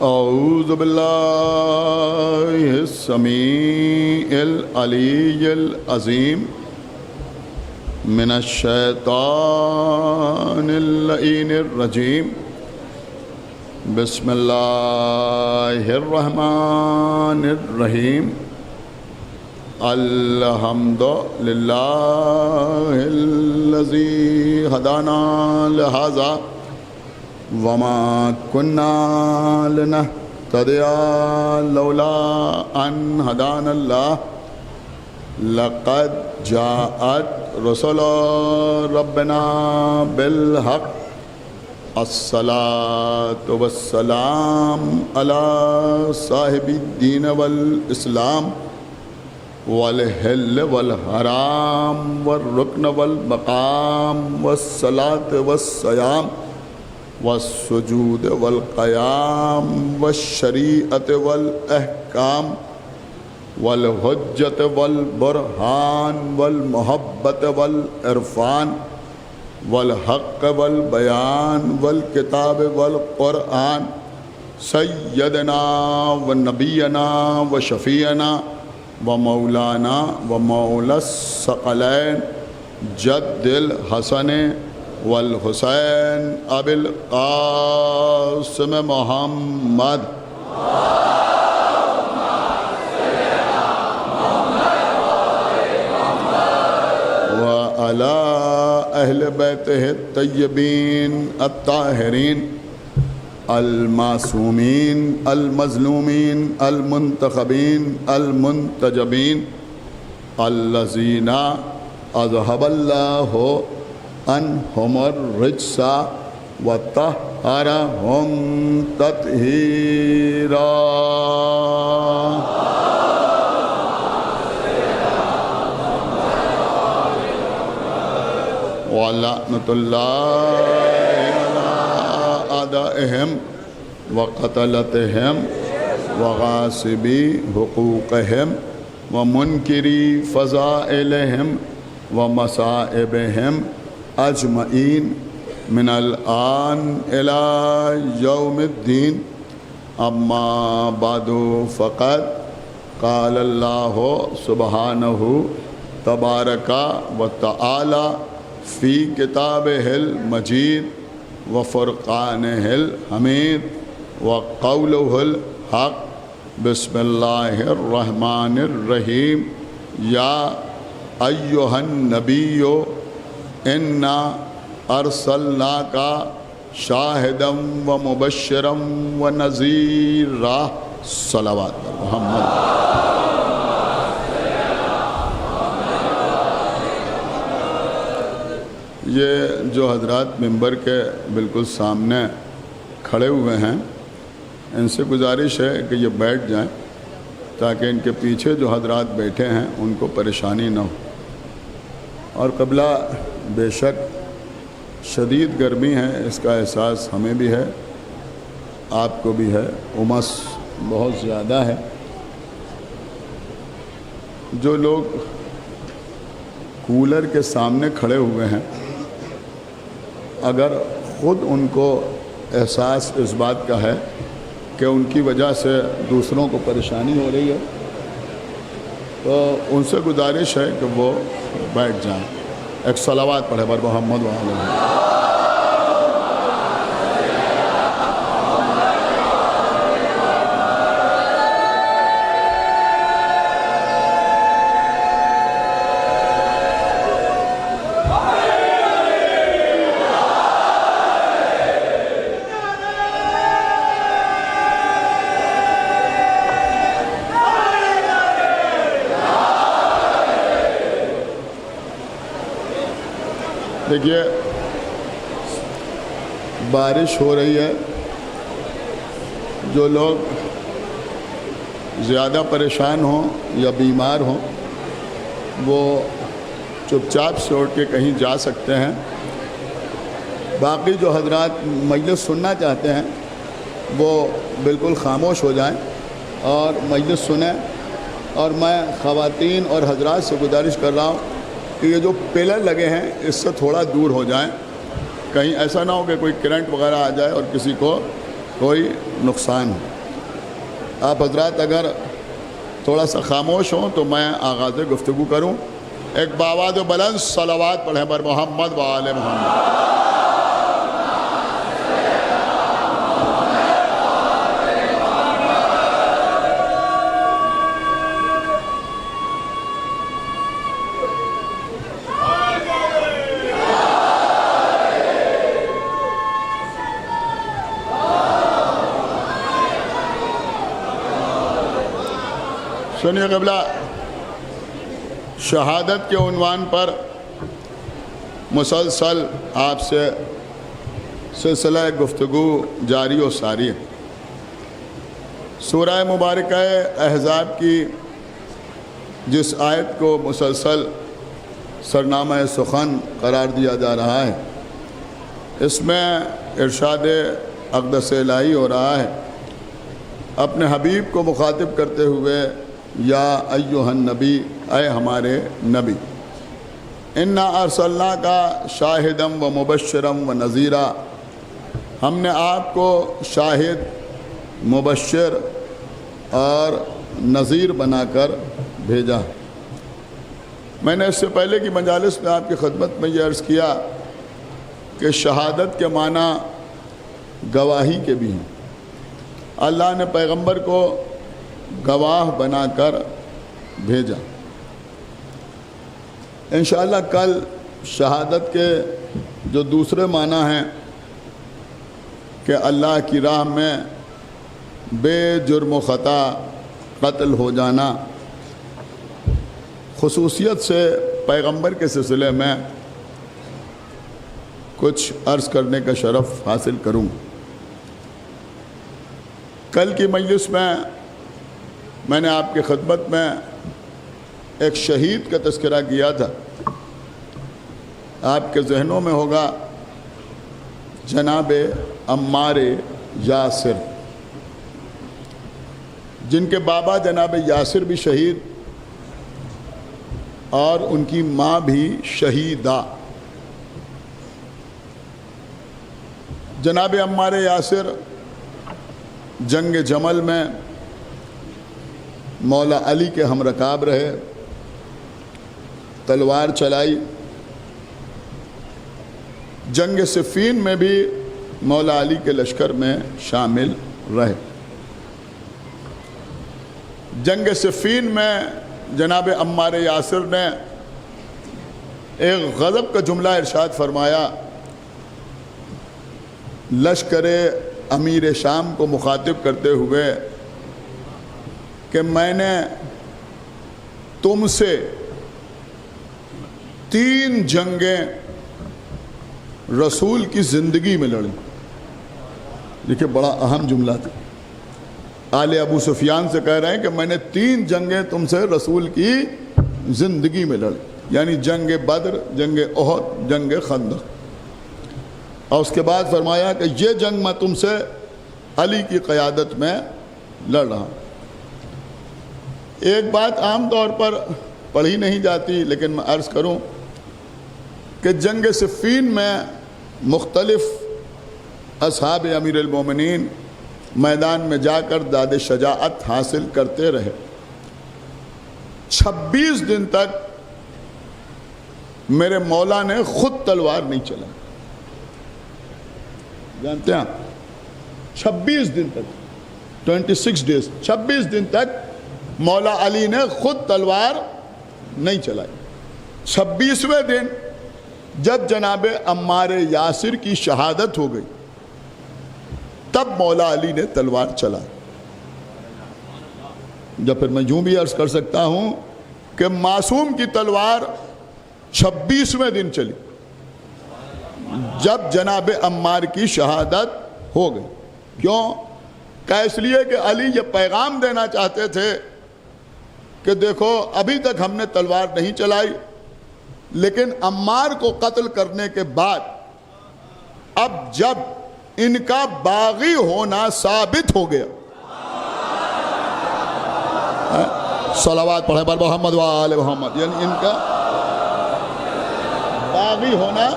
औज़ु बिल्लाहि समीइल अलीय्यिल अज़ीम मिनश शैतानिर लईनिर रजीम। बिस्मिल्लाहिर रहमानिर रहीम। अल्हम्दुलिल्लाहिल्लज़ी हदाना लिहाज़ा वमा कुन्ना लिनहतदिया लौला अन हदानल्लाह लक़द जाअत रुसुलु रब्बिना बिल हक़ अस्सलातु वस्सलाम अला साहिबिद्दीन वल इस्लाम वल हिल वल हराम वल रुकन वल मकाम वस्सलात वस्सयाम वस्सुजूद वल क़याम वश्शरीअत वल अहकाम वल हुज्जत वल बुरहान वल मोहब्बत वल इरफान वल हक़ वल बयान वल किताब वल क़ुरआन सय्यदना व नबीना व शफ़ीना व मौलाना व मौलस सकलैन जद्दिल हसन वल हुसैन अबिल क़ासिम मोहम्मद व अला अहल बैतिहि तय्यबीन अत्ताहिरीन अल-मासूमीन अल-मज़लूमीन अल-मुंतख़बीन अल-मुंतजबीन अल्लज़ीना अज़हबल्लाहु अन्हुमुर रिज्सा व तह्हरहुम तत्हीरा। व लअनतुल्लाहि अला आदाइहिम व क़तलतिहिम व गासिबी हुकूक़िहिम व मुनकिरी फ़ज़ाइलिहिम व मसाइबिहिम अजमईन मिनल आन इला यौमिद्दीन। अम्मा बादु फ़क़द क़ालल्लाहु सुब्हानहु तबारका व तआला फ़ी किताबिहिल मजीद व फ़ुरक़ानिहिल हमीद व क़ौलुहुल हक़। बिस्मिल्लाहिर रहमानिर रहीम। या अय्युहन नबिय्यो इन्ना अर्सलनाका शाहिदम व मुबश्शिरम व नज़ीरा। सलावत मोहम्मद। ये जो हजरात मिंबर के बिल्कुल सामने खड़े हुए हैं, इनसे गुजारिश है कि ये बैठ जाएं ताकि इनके पीछे जो हजरात बैठे हैं उनको परेशानी न हो। और क़िबला बेशक शदीद गर्मी है, इसका एहसास हमें भी है, आपको भी है। उमस बहुत ज़्यादा है। जो लोग कूलर के सामने खड़े हुए हैं, अगर ख़ुद उनको एहसास इस बात का है कि उनकी वजह से दूसरों को परेशानी हो रही है, तो उनसे गुजारिश है कि वो बैठ जाएं। एक सलावत पढ़े बर मोहम्मद व आलिहि। देखिए, बारिश हो रही है। जो लोग ज़्यादा परेशान हों या बीमार हों, वो चुपचाप से उठ के कहीं जा सकते हैं। बाकी जो हजरात मजलिस सुनना चाहते हैं वो बिल्कुल खामोश हो जाएं और मजलिस सुनें। और मैं ख़वातीन और हजरात से गुजारिश कर रहा हूँ कि ये जो पिलर लगे हैं इससे थोड़ा दूर हो जाएं, कहीं ऐसा ना हो कि कोई करंट वगैरह आ जाए और किसी को कोई नुकसान हो। आप हजरात अगर थोड़ा सा खामोश हों तो मैं आगाज़ गुफ्तगू करूँ। एक बावाज़ बुलंद सलावत पढ़ें बर मोहम्मद व आले मोहम्मद। सुनिए क़िबला, शहादत के उन्वान पर मुसलसल आपसे सिलसिला गुफ्तगू जारी और सारी है। सूरह मुबारक अहज़ाब की जिस आयत को मुसलसल सरनामा सुखन करार दिया जा रहा है, इसमें इरशाद अक़दस इलाही हो रहा है, अपने हबीब को मुखातिब करते हुए, या अय्युहन नबी, ऐ हमारे नबी, इन्ना अरसलना का शाहिदम व मुबश्शिरम व नज़ीरा, हमने आपको शाहिद, मुबश्शिर और नज़ीर बनाकर भेजा। मैंने इससे पहले की मजालिस में आपकी खिदमत में ये अर्ज़ किया कि शहादत के माना गवाही के भी हैं। अल्लाह ने पैगंबर को गवाह बनाकर भेजा। इंशाअल्लाह कल शहादत के जो दूसरे माना हैं कि अल्लाह की राह में बेजुर्म ख़ता कत्ल हो जाना, खुसूसियत से पैगंबर के सिलसिले में कुछ अर्ज़ करने का शरफ़ हासिल करूँ। कल की मजलिस में मैंने आपकी खिदमत में एक शहीद का तज़किरा किया था। आपके जहनों में होगा जनाब अम्मार यासिर, जिनके बाबा जनाब यासिर भी शहीद और उनकी माँ भी शहीदा। जनाब अम्मार यासिर जंग जमल में मौला अली के हम रकाब रहे, तलवार चलाई। जंग सिफ़ीन में भी मौला अली के लश्कर में शामिल रहे। जंग सिफ़ीन में जनाब अम्मार यासिर ने एक गज़ब का जुमला इरशाद फरमाया, लश्कर अमीर शाम को मुखातिब करते हुए कि मैंने तुमसे 3 जंगें रसूल की ज़िंदगी में लड़ी। देखिए बड़ा अहम जुमला था। आले अबू सुफियान से कह रहे हैं कि मैंने 3 जंगें तुमसे रसूल की ज़िंदगी में लड़ी, यानी जंग बद्र, जंग ओहद, जंग खंदक। और उसके बाद फरमाया कि ये जंग मैं तुमसे अली की क़यादत में लड़ रहा हूँ। एक बात आम तौर पर पढ़ी नहीं जाती, लेकिन मैं अर्ज़ करूं कि जंग सिफ़ीन में मुख्तलिफ़ असहाब अमीर अल-मोमिनीन मैदान में जाकर दाद शजाअत हासिल करते रहे। 26 दिन तक मेरे मौला ने खुद तलवार नहीं चलाई। जानते हैं आप, 26 दिन तक, 26 डेज, 26 दिन तक मौला अली ने खुद तलवार नहीं चलाई। 26वें दिन जब जनाब अम्मार यासिर की शहादत हो गई, तब मौला अली ने तलवार चलाई। जब फिर मैं यूं भी अर्ज कर सकता हूं कि मासूम की तलवार 26वें दिन चली, जब जनाब अम्मार की शहादत हो गई। क्यों? क्या इसलिए कि अली ये पैगाम देना चाहते थे कि देखो अभी तक हमने तलवार नहीं चलाई, लेकिन अम्मार को कत्ल करने के बाद अब जब इनका बागी होना साबित हो गया, सलावत पढ़े पर मोहम्मद व आले मोहम्मद, यानी इनका बागी होना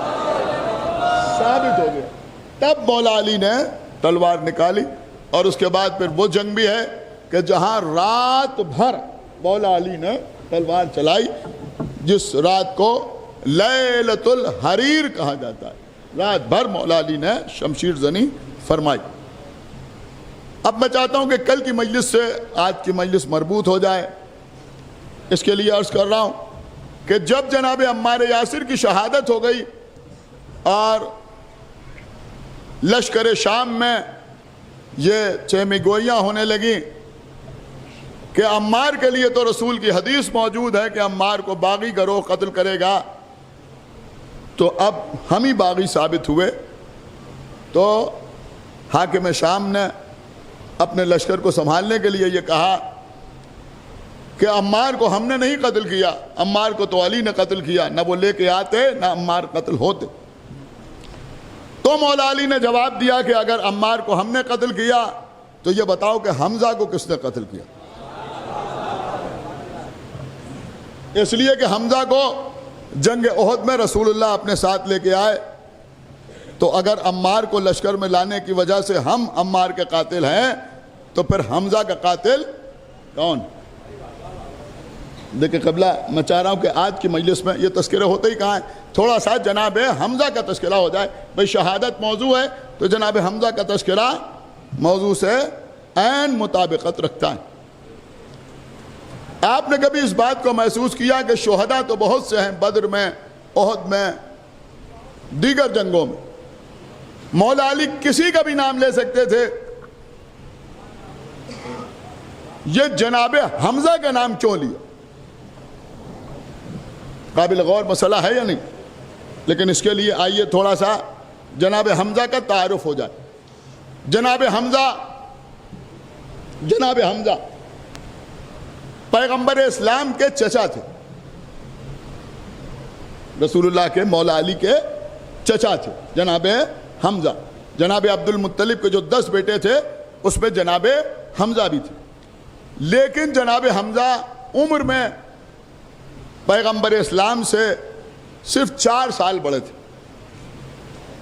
साबित हो गया, तब मौला अली ने तलवार निकाली। और उसके बाद फिर वो जंग भी है कि जहां रात भर मौला अली ने तलवार चलाई, जिस रात को लैलतुल हरीर कहा जाता है, रात भर मौला अली ने शमशीर जनी फरमाई। अब मैं चाहता हूं कि कल की मजलिस से आज की मजलिस मरबूत हो जाए। इसके लिए अर्ज कर रहा हूं कि जब जनाब अम्मार यासिर की शहादत हो गई और लश्कर शाम में ये चहमीगोइयाँ होने लगी कि अम्मार के लिए तो रसूल की हदीस मौजूद है कि अम्मार को बागी गरोह कत्ल करेगा, तो अब हम ही बागी साबित हुए। तो हाकिम शाम ने अपने लश्कर को संभालने के लिए ये कहा कि अम्मार को हमने नहीं कत्ल किया, अम्मार को तो अली ने कत्ल किया, ना वो लेके आते ना अम्मार कत्ल होते। तो मौला अली ने जवाब दिया कि अगर अम्मार को हमने कत्ल किया तो ये बताओ कि हमजा को किसने कत्ल किया? इसलिए कि हमजा को जंग ओहद में रसूलुल्लाह अपने साथ लेके आए, तो अगर अम्मार को लश्कर में लाने की वजह से हम अम्मार के कातिल हैं तो फिर हमजा का कातिल कौन? देखिए कबला, मैं चाह रहा हूं कि आज की मजलिस में ये तस्करे होते ही कहाँ है, थोड़ा सा जनाब हमजा का तस्करा हो जाए। भाई शहादत मौजू है तो जनाब हमजा का तस्करा मौजू से ऐन मुताबिकत रखता है। आपने कभी इस बात को महसूस किया कि शोहदा तो बहुत से हैं, बद्र में, ओहद में, दीगर जंगों में, मौला अली किसी का भी नाम ले सकते थे, ये जनाब हमजा का नाम क्यों लिया? काबिल गौर मसला है या नहीं? लेकिन इसके लिए आइए थोड़ा सा जनाब हमजा का तारुफ हो जाए। जनाब हमजा पैगंबर इस्लाम के चचा थे, रसूलुल्लाह के मौला अली के चचा थे जनाब हमजा। जनाब अब्दुल मुत्तलिब के जो 10 बेटे थे उसमें जनाब हमजा भी थे, लेकिन जनाब हमजा उम्र में पैगंबर इस्लाम से सिर्फ 4 साल बड़े थे,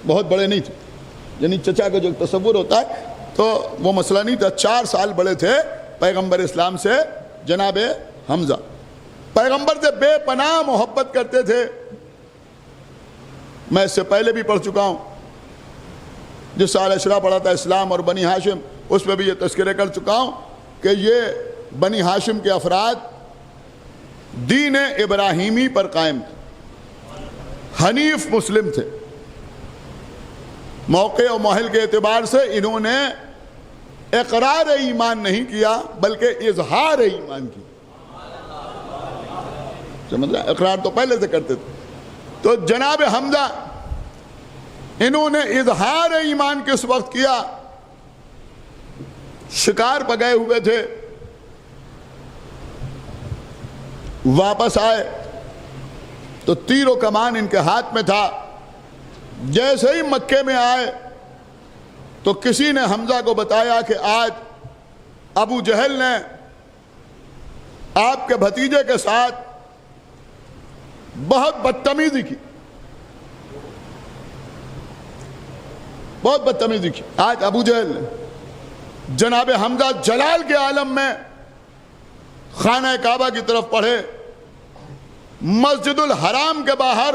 बहुत बड़े नहीं थे। यानी चचा का जो तस्वुर होता है तो वो मसला नहीं था, 4 साल बड़े थे पैगंबर इस्लाम से जनाब हमजा। पैगंबर से बेपनाह मोहब्बत करते थे। मैं इससे पहले भी पढ़ चुका हूँ, जिस साल अशरा पढ़ा था इस्लाम और बनी हाशिम, उसमें भी ये तस्करे कर चुका हूँ कि ये बनी हाशिम के अफराद दीन इब्राहिमी पर कायम थे, हनीफ मुस्लिम थे। मौके और महल के एतबार से इन्होंने इकरार ईमान नहीं किया बल्कि इजहार ईमान किया। समझ रहे? इकरार तो पहले से करते थे। तो जनाब हमजा इन्होंने इजहार ईमान किस वक्त किया? शिकार पर गए हुए थे, वापस आए तो तीर कमान इनके हाथ में था। जैसे ही मक्के में आए तो किसी ने हमजा को बताया कि आज अबू जहल ने आपके भतीजे के साथ बहुत बदतमीजी की, बहुत बदतमीजी की। आज अबू जहल जनाब हमजा जलाल के आलम में खाना काबा की तरफ पढ़े, मस्जिदुल हराम के बाहर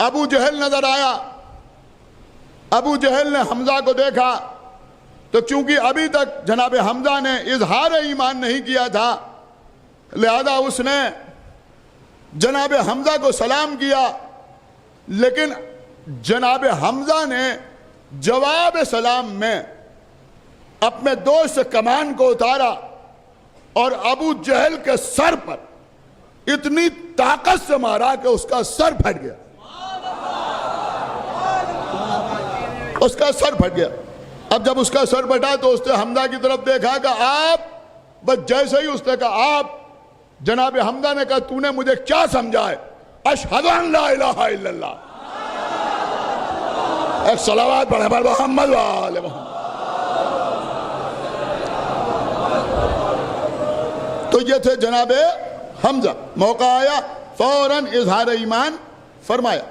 अबू जहल नजर आया। अबू जहल ने हमजा को देखा तो चूंकि अभी तक जनाब हमजा ने इजहार ईमान नहीं किया था, लिहाजा उसने जनाब हमजा को सलाम किया, लेकिन जनाब हमजा ने जवाब सलाम में अपने दोस्त कमान को उतारा और अबू जहल के सर पर इतनी ताकत से मारा कि उसका सर फट गया, उसका सर फट गया। अब जब उसका सर फटा तो उसने हमजा की तरफ देखा कि आप, बस जैसे ही उसने कहा आप, जनाब हमजा ने कहा तूने मुझे क्या समझा है? अशहदु अन ला इलाहा इल्लल्लाह, एक सलावत पढ़े पर मोहम्मद व आले मोहम्मद। तो ये थे जनाब हमजा। मौका आया फौरन इजहार ईमान फरमाया।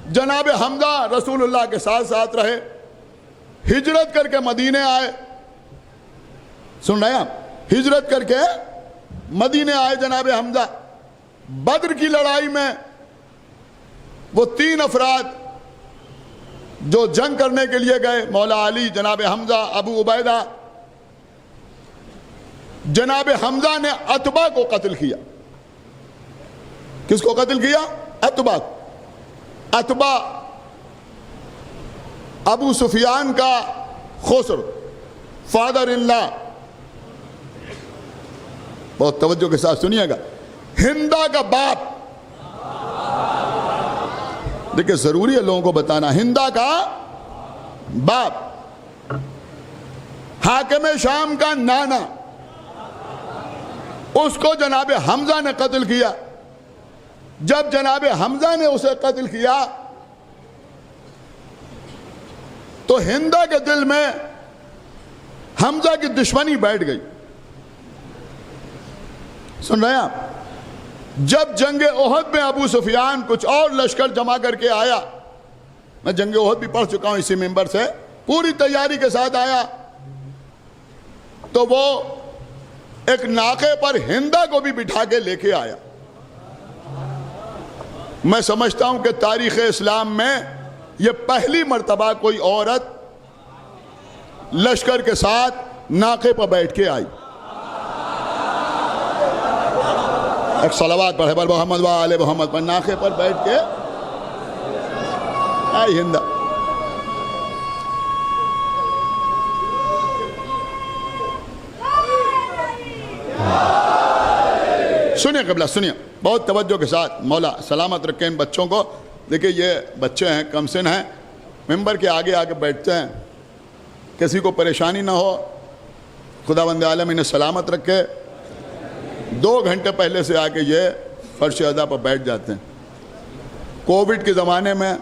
जनाब हमजा रसूलुल्लाह के साथ साथ रहे, हिजरत करके मदीने आए। सुन रहे हैं आप? हिजरत करके मदीने आए जनाब हमजा। बद्र की लड़ाई में वो 3 अफराद जो जंग करने के लिए गए, मौला अली, जनाब हमजा, अबू उबैदा। जनाब हमजा ने अतबा को कत्ल किया। किसको कत्ल किया? अतबा। अतबा अबू सुफियान का खुसर, फादर इन लॉ। बहुत तवज्जो के साथ सुनिएगा, हिंदा का बाप। देखिए जरूरी है लोगों को बताना, हिंदा का बाप, हाकिम शाम का नाना, उसको जनाब हमजा ने कत्ल किया। जब जनाब हमजा ने उसे कत्ल किया तो हिंदा के दिल में हमजा की दुश्मनी बैठ गई। सुन रहे हैं आप? जब जंग ओहद में अबू सुफियान कुछ और लश्कर जमा करके आया, मैं जंग ओहद भी पढ़ चुका हूं इसी मेंबर से, पूरी तैयारी के साथ आया, तो वो एक नाके पर हिंदा को भी बिठा के लेके आया। मैं समझता हूं कि तारीख इस्लाम में यह पहली मर्तबा कोई औरत लश्कर के साथ नाके पर बैठ के आई। एक सलावात पढ़े पर मोहम्मद व आले मोहम्मद पर, नाके पर बैठ के आई हिंदा। सुनिए कबला, सुनिए बहुत तवज्जो के साथ। मौला सलामत रखे इन बच्चों को। देखिए ये बच्चे हैं, कमसिन हैं, मेंबर के आगे आके बैठते हैं, किसी को परेशानी ना हो, खुदावंद आलम इन्हें सलामत रखे। 2 घंटे पहले से आके ये फर्श अदा पर बैठ जाते हैं। कोविड के ज़माने में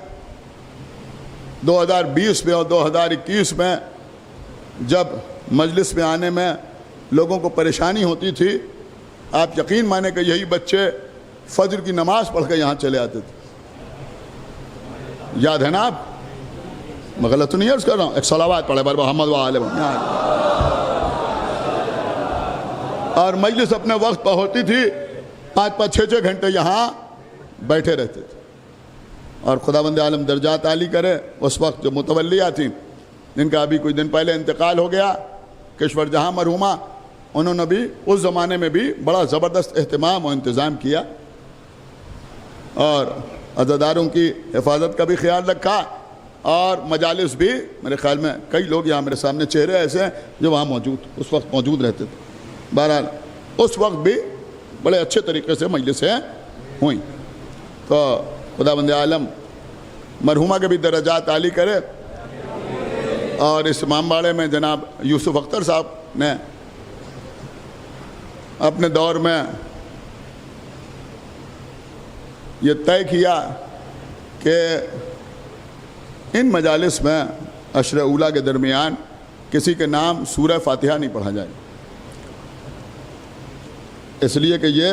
2020 में और 2021 में जब मजलिस में आने में लोगों को परेशानी होती थी, आप यकीन माने कि यही बच्चे फजर की नमाज पढ़ के यहाँ चले आते थे। याद है ना आप? मैं गलत तो नहीं अर्ज कर रहा हूँ? एक सलावात पढ़े पर मोहम्मद व आले मोहम्मद। और मजलिस अपने वक्त पर होती थी, 5-5, 6-6 घंटे यहाँ बैठे रहते थे। और खुदावंद आलम दर्जात आली करे, उस वक्त जो मुतवल्लिया थी, जिनका अभी कुछ दिन पहले इंतकाल हो गया, किश्वर जहाँ मरहुमा, उन्होंने भी उस ज़माने में भी बड़ा ज़बरदस्त एहतमाम और इंतज़ाम किया और अज़ादारों की हिफाजत का भी ख्याल रखा। और मजालिस भी, मेरे ख्याल में कई लोग यहाँ मेरे सामने चेहरे ऐसे हैं जो वहाँ उस वक्त मौजूद रहते थे। बहरहाल उस वक्त भी बड़े अच्छे तरीके से मजलिसें हुई। तो खुदावंद आलम मरहुमा के भी दर्जात आली करे। और इस इमामबाड़े में जनाब यूसुफ अख्तर साहब ने अपने दौर में ये तय किया कि इन मजालिस में अशर उला के दरमियान किसी के नाम सूरह फातिहा नहीं पढ़ा जाए, इसलिए कि ये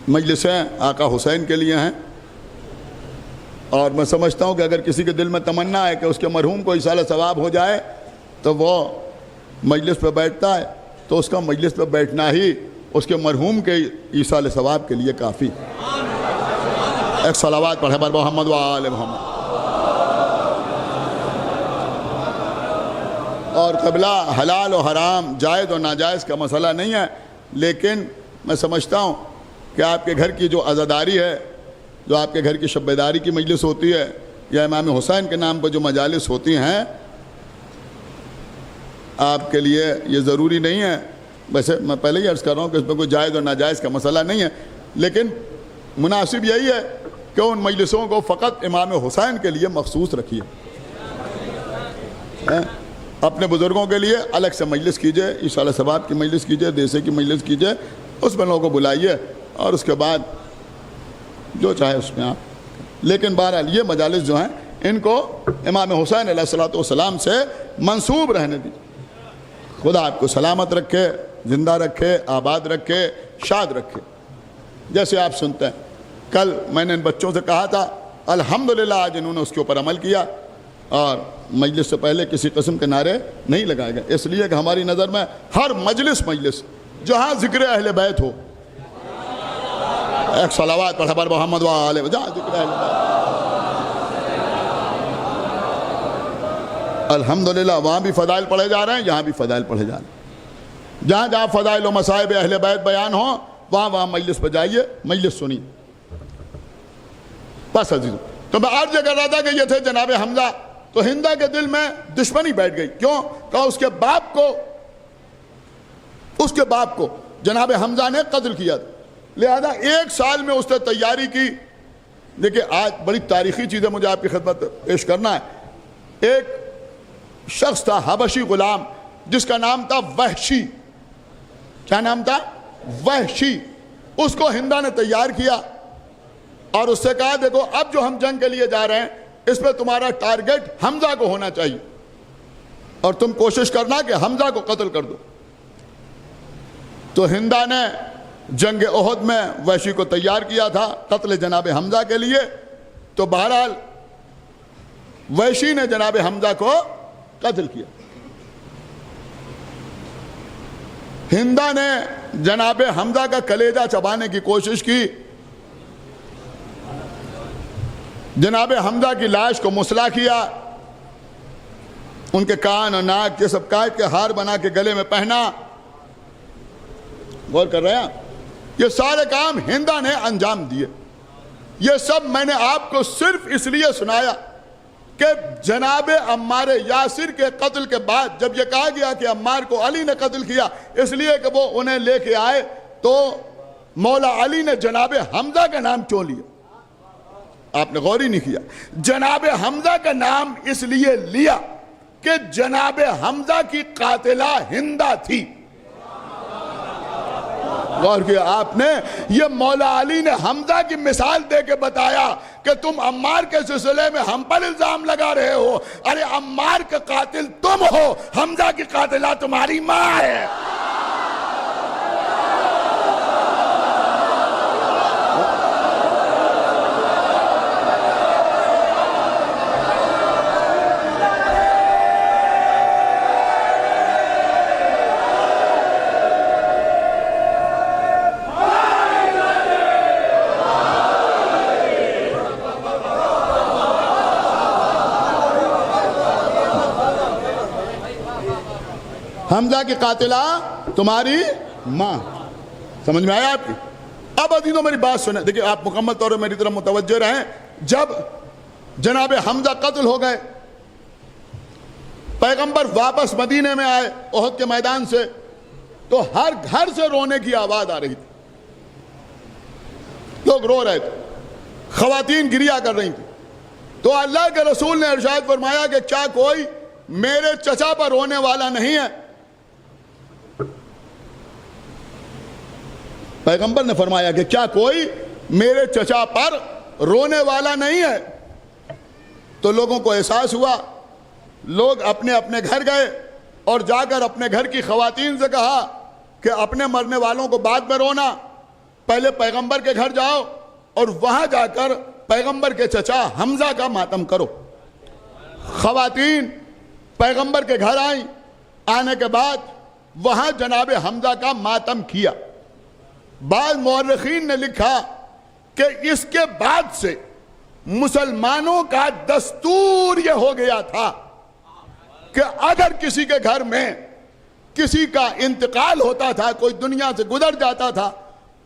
मजलिसें आका हुसैन के लिए हैं। और मैं समझता हूँ कि अगर किसी के दिल में तमन्ना है कि उसके मरहूम को इसाले सवाब हो जाए तो वो मजलिस पर बैठता है, तो उसका मजलिस पर बैठना ही उसके मरहूम के इसाले सवाब के लिए काफ़ी। एक सलावात पढ़े पर मोहम्मद व आले मोहम्मद। और क़िबला हलाल और हराम, जायज़ और नाजायज़ का मसला नहीं है, लेकिन मैं समझता हूँ कि आपके घर की जो अज़ादारी है, जो आपके घर की शब्बेदारी की मजलिस होती है, या इमाम हुसैन के नाम पर जो मजालिस होती हैं, आपके लिए ये ज़रूरी नहीं है। वैसे मैं पहले ही अर्ज़ कर रहा हूँ कि इसमें कोई जायज़ और नाजायज़ का मसला नहीं है, लेकिन मुनासिब यही है कि उन मजलिसों को फ़कत इमाम हुसैन के लिए मखसूस रखिए। अपने बुज़ुर्गों के लिए अलग से मजलिस कीजिए, इशाला सवाब की मजलिस कीजिए, देसे की मजलिस कीजिए, उसमें लोगों को बुलाइए और उसके बाद जो चाहे उसमें आप। लेकिन बहरहाल ये मजालिस जो हैं, इनको इमाम हुसैन अलैहिस्सलाम से मंसूब रहने दीजिए। खुदा आपको सलामत रखे, ज़िंदा रखे, आबाद रखे, शाद रखे। जैसे आप सुनते हैं, कल मैंने इन बच्चों से कहा था, अल्हम्दुलिल्लाह आज इन्होंने उसके ऊपर अमल किया। और मजलिस से पहले किसी किस्म के नारे नहीं लगाए गए, इसलिए कि हमारी नज़र में हर मजलिस जहाँ जिक्र अहले बैत हो, एक सलावात पढ़ा पर मोहम्मद वाले, जहाँ जिक्र अहले बैत, अल्हम्दुलिल्लाह वहाँ भी फ़दाइल पढ़े जा रहे हैं, यहाँ भी फ़दाइल पढ़े जा रहे हैं। जहाँ जहाँ फ़दाइल व मसाइब अहले बैत बयान हो, वहाँ वहाँ मजलिस पर जाइए, मजलिस सुनिए। बस अजीज़, तो मैं अर्ज कर रहा था कि ये थे जनाब हमजा। तो हिंदा के दिल में दुश्मनी बैठ गई, क्यों? कहा उसके बाप को जनाब हमजा ने कत्ल किया था, लिहाजा 1 साल में उसने तैयारी की। देखिए आज बड़ी तारीखी चीज़ें मुझे आपकी खिदमत पेश करना है। एक शख्स था हबशी गुलाम, जिसका नाम था वहशी। क्या नाम था? वहशी। उसको हिंदा ने तैयार किया और उससे कहा देखो अब जो हम जंग के लिए जा रहे हैं इसमें तुम्हारा टारगेट हमजा को होना चाहिए और तुम कोशिश करना कि हमजा को कत्ल कर दो। तो हिंदा ने जंग ओहद में वहशी को तैयार किया था कत्ल जनाब हमजा के लिए। तो बहरहाल वहशी ने जनाब हमजा को कत्ल किया। हिंदा ने जनाब हमजा का कलेजा चबाने की कोशिश की, जनाब हमजा की लाश को मुसला किया, उनके कान और नाक ये सब काट के हार बना के गले में पहना। गौर कर रहे हैं? ये सारे काम हिंदा ने अंजाम दिए। ये सब मैंने आपको सिर्फ इसलिए सुनाया कि जनाब अम्मार यासिर के कत्ल के बाद जब यह कहा गया कि अम्मार को अली ने कत्ल किया, इसलिए कि वो उन्हें लेके आए, तो मौला अली ने जनाब हमजा का नाम क्यों लिया? आपने गौर ही नहीं किया। जनाब हमजा का नाम इसलिए लिया कि जनाब हमजा की कातिला हिंदा थी। गौर किया आपने? ये मौला अली ने हमजा की मिसाल दे के बताया कि तुम अम्मार के सिलसिले में हम पर इल्जाम लगा रहे हो। अरे अम्मार का कातिल तुम हो, हमजा की कातिला तुम्हारी मां है। हमजा की कातिला तुम्हारी मां। समझ में आया आपकी? अब अजीजों मेरी बात सुने, देखिए आप मुकम्मल तौर पर मेरी तरफ मुतवज्जो रहें। जब जनाब हमजा कत्ल हो गए, पैगंबर वापस मदीने में आए ओहद के मैदान से, तो हर घर से रोने की आवाज आ रही थी। लोग रो रहे थे, खवातीन गिरिया कर रही थी। तो अल्लाह के रसूल ने इरशाद फरमाया कि क्या कोई मेरे चचा पर रोने वाला नहीं है? पैगंबर ने फरमाया कि क्या कोई मेरे चचा पर रोने वाला नहीं है? तो लोगों को एहसास हुआ, लोग अपने अपने घर गए और जाकर अपने घर की खवातीन से कहा कि अपने मरने वालों को बाद में रोना, पहले पैगंबर के घर जाओ और वहां जाकर पैगंबर के चचा हमजा का मातम करो। खवातीन पैगंबर के घर आई, आने के बाद वहां जनाब हमजा का मातम किया। बाद मौरखीन ने लिखा कि इसके बाद से मुसलमानों का दस्तूर यह हो गया था कि अगर किसी के घर में किसी का इंतकाल होता था, कोई दुनिया से गुजर जाता था,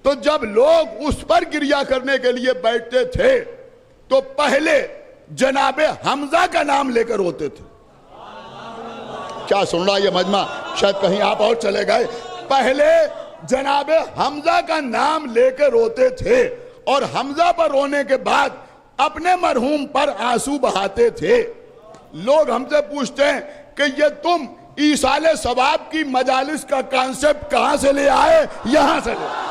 तो जब लोग उस पर गिरिया करने के लिए बैठते थे तो पहले जनाब हमजा का नाम लेकर रोते थे। क्या सुन रहा ये मजमा? शायद कहीं आप और चले गए। पहले जनाब हमजा का नाम लेकर रोते थे और हमजा पर रोने के बाद अपने मरहूम पर आंसू बहाते थे। लोग हमसे पूछते हैं कि ये तुम ईसाले सवाब की मजालिस का कॉन्सेप्ट कहां से ले आए? यहां से ले।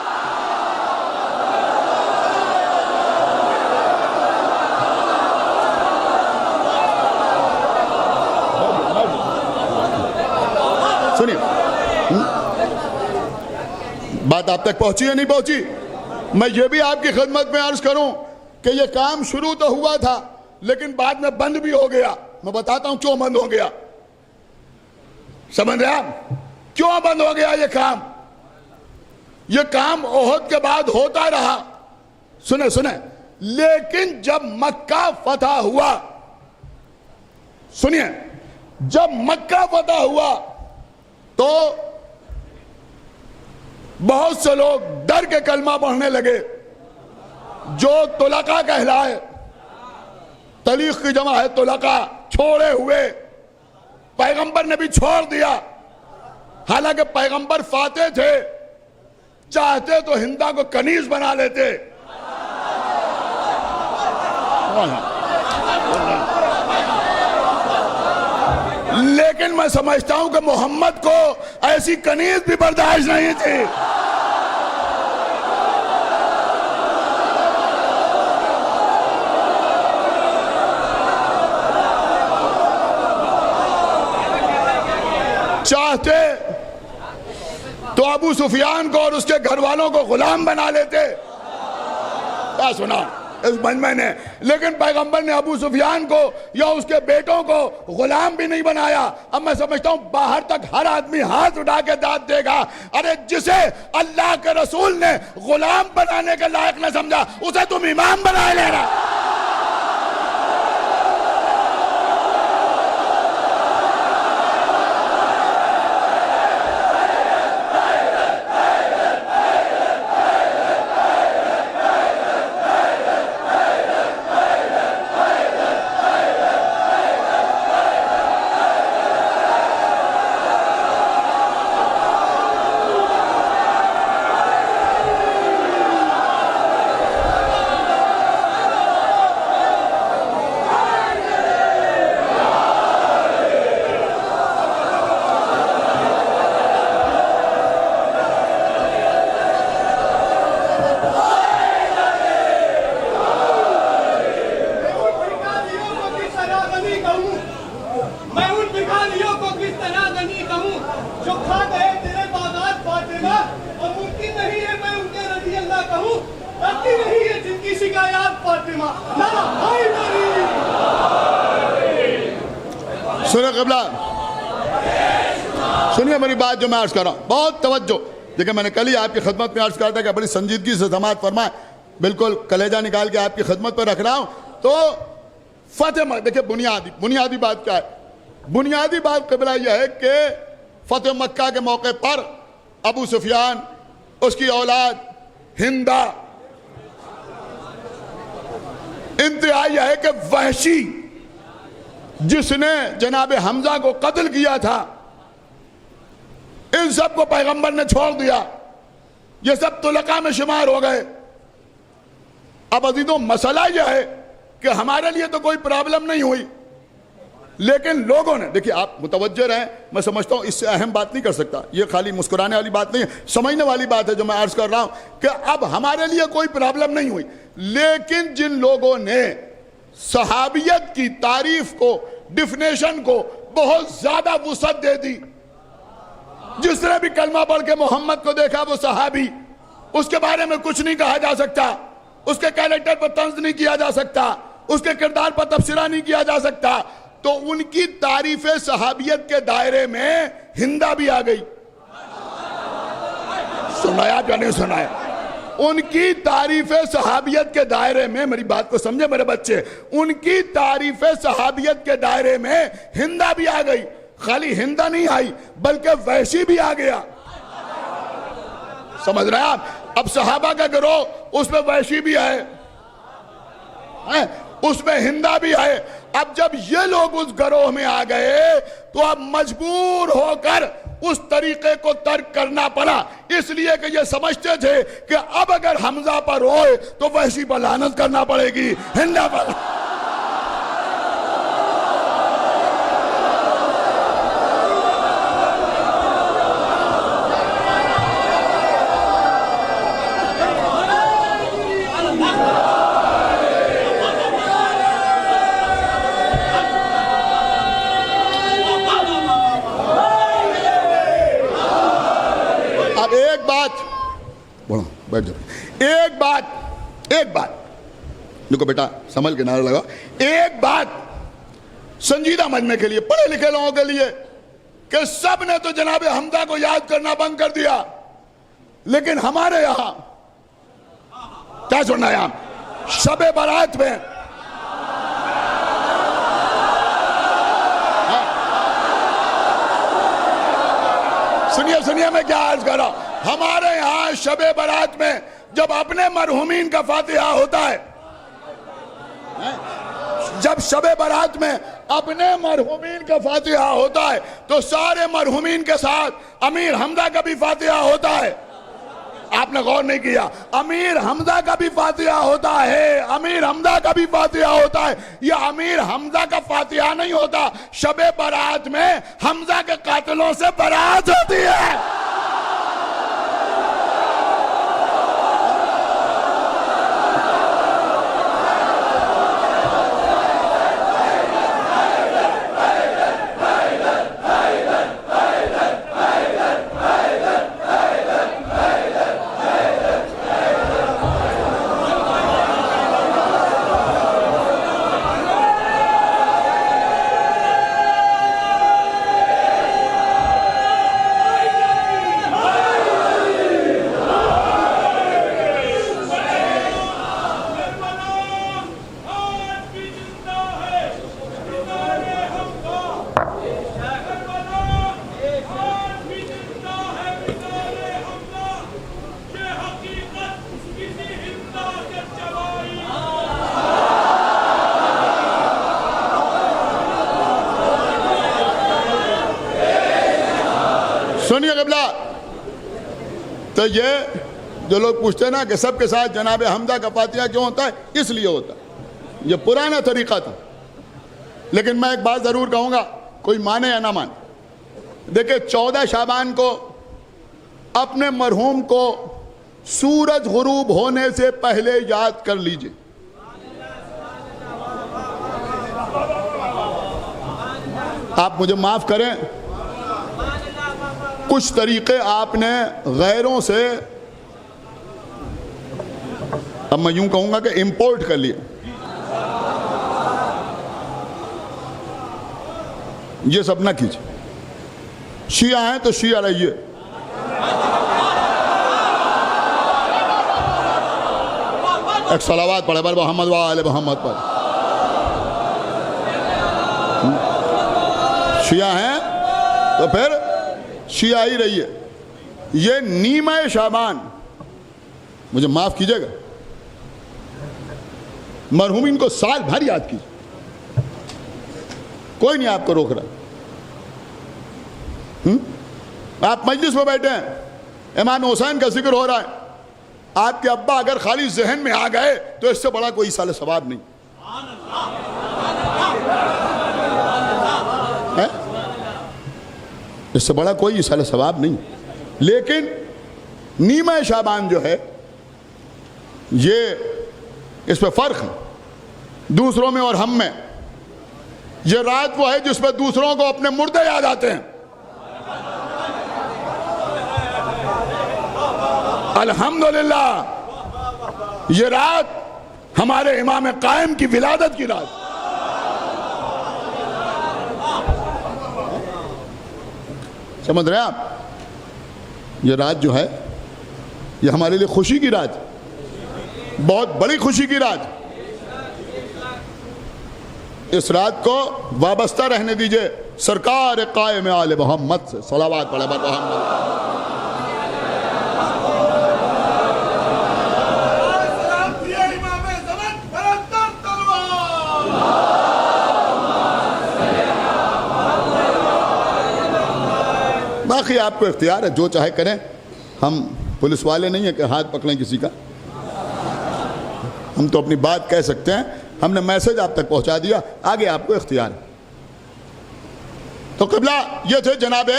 सुनिए, बात आप तक पहुंची या नहीं पहुंची? मैं ये भी आपकी खिदमत में अर्ज करूं कि ये काम शुरू तो हुआ था लेकिन बाद में बंद भी हो गया। मैं बताता हूं क्यों बंद हो गया। समझ रहे आप क्यों बंद हो गया ये काम? ये काम ओहद के बाद होता रहा, सुने सुने, लेकिन जब मक्का फतह हुआ, सुनिए, जब मक्का फतह हुआ तो बहुत से लोग डर के कलमा पढ़ने लगे, जो तुलका कहलाए, तलीक की जमा है तुलका, छोड़े हुए। पैगंबर ने भी छोड़ दिया, हालांकि पैगंबर फाते थे, चाहते तो हिंदा को कनीज बना लेते। लेकिन मैं समझता हूं कि मोहम्मद को ऐसी कनीज भी बर्दाश्त नहीं थी। चाहते तो अबू सुफियान को और उसके घर वालों को गुलाम बना लेते। क्या सुना इस मजमे ने? लेकिन पैगंबर ने अबू सुफियान को या उसके बेटों को गुलाम भी नहीं बनाया। अब मैं समझता हूं बाहर तक हर आदमी हाथ उठा के दाद देगा, अरे जिसे अल्लाह के रसूल ने गुलाम बनाने के लायक न समझा, उसे तुम इमाम बना ले रहा। सुनिए क़िबला, सुनिए मेरी बात जो मैं अर्ज कर रहा हूं, बहुत तवज्जो। देखिए मैंने कल ही आपकी खिदमत में अर्ज करा था कि बड़ी संजीदगी से समाअत फरमाए, बिल्कुल कलेजा निकाल के आपकी खिदमत पर रख रहा हूं। तो फतेह, देखिए बुनियादी बात क्या है? बुनियादी बात क़िबला यह है कि फतेह मक्का के मौके पर अबू सुफियान, उसकी औलाद हिंदा, इंतहा यह है कि वहशी जिसने जनाब हमजा को कत्ल किया था, इन सब को पैगंबर ने छोड़ दिया। ये सब तुलका में शुमार हो गए। अब अजीजों मसला यह है कि हमारे लिए तो कोई प्रॉब्लम नहीं हुई, लेकिन लोगों ने, देखिए आप मुतवज्जह रहें, मैं समझता हूं इससे अहम बात नहीं कर सकता, ये खाली मुस्कुराने वाली बात नहीं है, समझने वाली बात है जो मैं अर्ज कर रहा हूं कि अब हमारे लिए कोई प्रॉब्लम नहीं हुई। लेकिन जिन लोगों ने सहाबियत की तारीफ को, डिफिनेशन को बहुत ज्यादा वुसअत दे दी, जिसने भी कलमा पढ़ के मोहम्मद को देखा वो सहाबी, उसके बारे में कुछ नहीं कहा जा सकता, उसके कैरेक्टर पर तंज नहीं किया जा सकता, उसके किरदार पर तबसरा नहीं किया जा सकता, तो उनकी तारीफ सहाबियत के दायरे में हिंदा भी आ गई। सुनाया या नहीं सुनाया? उनकी तारीफ सहाबियत के दायरे में, मेरी बात को समझे मेरे बच्चे, उनकी तारीफ सहाबियत के दायरे में हिंदा भी आ गई। खाली हिंदा नहीं आई बल्कि वैशी भी आ गया। समझ रहे हैं आप? अब सहाबा का गिरोह, उसमें वैशी भी है, उसमें हिंदा भी है। अब जब ये लोग उस गिरोह में आ गए तो अब मजबूर होकर उस तरीके को तर्क करना पड़ा, इसलिए कि ये समझते थे कि अब अगर हमजा पर रोए तो वैसी पर लानत करना पड़ेगी, हिंदा पर। बैठ जाओ। एक बात देखो बेटा, संभल के नारा लगा। एक बात संजीदा मजमे के लिए, पढ़े लिखे लोगों के लिए, कि सब ने तो जनाब हमजा को याद करना बंद कर दिया, लेकिन हमारे यहां क्या सुनना है, यहां शबे बारात में सुनिए सुनिए मैं क्या अर्ज कर रहा हूं, हमारे यहां शबे बारात में जब अपने मरहुमीन का फातिहा होता है, जब शबे बारात में अपने मरहुमीन का फातिहा होता है, तो सारे मरहुमीन के साथ अमीर हमजा का भी फातिहा होता है। आपने गौर नहीं किया, अमीर हमजा का भी फातिहा होता है, अमीर हमजा का भी फातिहा होता है। यह अमीर हमजा का फातिहा नहीं होता, शबे बारात में हमजा के कातिलों से बारात होती है। सुनिए क़िबला, तो ये जो लोग पूछते हैं ना कि सबके साथ जनाब हमजा का फातिहा क्यों होता है, इसलिए होता है, ये पुराना तरीका था। लेकिन मैं एक बात ज़रूर कहूँगा, कोई माने या ना माने, देखिए 14 शाबान को अपने मरहूम को सूरज गुरूब होने से पहले याद कर लीजिए। आप मुझे माफ़ करें, कुछ तरीक़े आपने गैरों से, अब मैं यूं कहूंगा कि इंपोर्ट कर लिए। ये सब ना कीजिए, शिया हैं तो शिया रहिए, एक सलावात पढ़े पर मोहम्मद वाले मोहम्मद पर। शिया हैं तो फिर शिया ही रहिए। ये नीमा शाबान, मुझे माफ कीजिएगा, मरहूमीन को साल भर याद कीजिए, कोई नहीं आपको रोक रहा। आप मजलिस में बैठे हैं, इमाम हुसैन का जिक्र हो रहा है, आपके अब्बा अगर खाली जहन में आ गए तो इससे बड़ा कोई साल सवाब नहीं है, इससे बड़ा कोई साल सवाब नहीं। लेकिन नीमा शाबान जो है, ये इस पर फर्क है दूसरों में और हम में। ये रात वो है जिसमें दूसरों को अपने मुर्दे याद आते हैं। अल्हम्दुलिल्लाह ये रात हमारे इमाम कायम की विलादत की रात, समझ रहे हैं आप? ये रात जो है ये हमारे लिए खुशी की रात, बहुत बड़ी खुशी की रात। इस रात को वाबस्ता रहने दीजिए सरकार कायम आले मोहम्मद से। सलावत पढ़े बर मोहम्मद। बाकी आपको इख्तियार है, जो चाहे करें। हम पुलिस वाले नहीं है कि हाथ पकड़ें किसी का, हम तो अपनी बात कह सकते हैं। हमने मैसेज आप तक पहुंचा दिया, आगे आपको इख्तियार है। तो क़िबला ये थे जनाब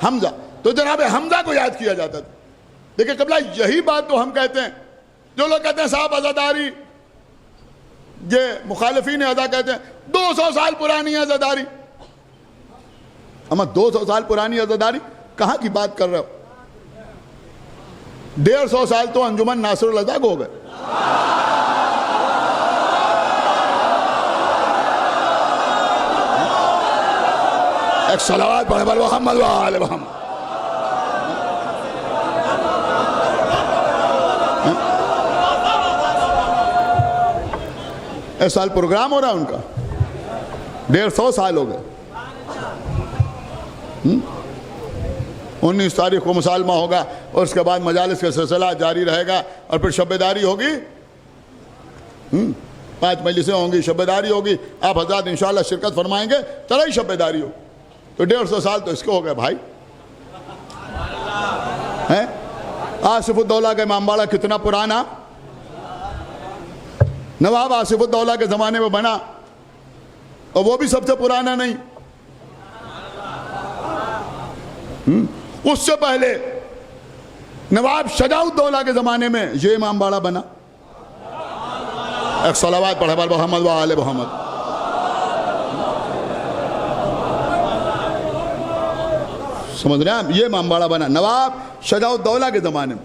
हमजा, तो जनाब हमजा को याद किया जाता था। देखिए क़िबला, यही बात तो हम कहते हैं। जो लोग कहते हैं साहब अज़ादारी, ये मुखालिफीन अज़ा कहते हैं 200 साल पुरानी अज़ादारी। हम 200 साल पुरानी अज़ादारी कहाँ की बात कर रहे हो? 150 साल तो अंजुमन नासिरुल अज़ा हो गए। एक सलावत पढ़े बल मोहम्मद व आले मोहम्मद। इस साल प्रोग्राम हो रहा है उनका, 150 साल हो गए। 19 तारीख को मुसालमा होगा और उसके बाद मजालिस का सिलसिला जारी रहेगा और फिर शब्बेदारी होगी। 5 मजलिसें होंगी, शब्बेदारी होगी। आप हज़रात इंशाअल्लाह शिरकत फरमाएंगे, चला ही शब्बेदारी हो। तो 150 साल तो इसको हो गए भाई हैं। आसिफुद्दौला का इमामबाड़ा कितना पुराना, नवाब आसिफुद्दौला के ज़माने में बना और वो भी सबसे पुराना नहीं। उससे पहले नवाब शजाउद्दौला के ज़माने में ये इमामबाड़ा बना। एक सलावत पढ़े बल मोहम्मद व आले मोहम्मद। समझ रहे हैं आप, ये इमामबाड़ा बना नवाब शजाउद्दौला के ज़माने में।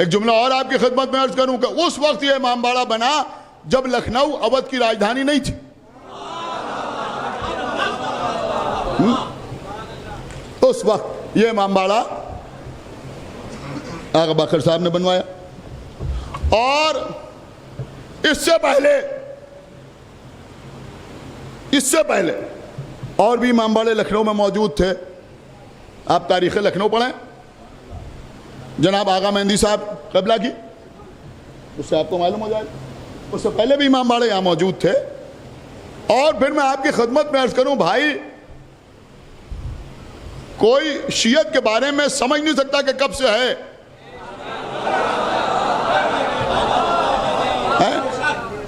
एक जुमला और आपकी खिदमत में अर्ज करूं कि उस वक्त ये इमामबाड़ा बना जब लखनऊ अवध की राजधानी नहीं थी। उस वक्त ये इमामबाड़ा आगा बकर साहब ने बनवाया। और इससे पहले और भी इमामबाड़े लखनऊ में मौजूद थे। आप तारीख़ लखनऊ पढ़ें, जनाब आगा मेहंदी साहब क़िबला की, उससे आपको मालूम हो जाएगा। उससे पहले भी इमामबाड़े यहाँ मौजूद थे। और फिर मैं आपकी खिदमत में अर्ज़ करूँ भाई, कोई शियत के बारे में समझ नहीं सकता कि कब से है।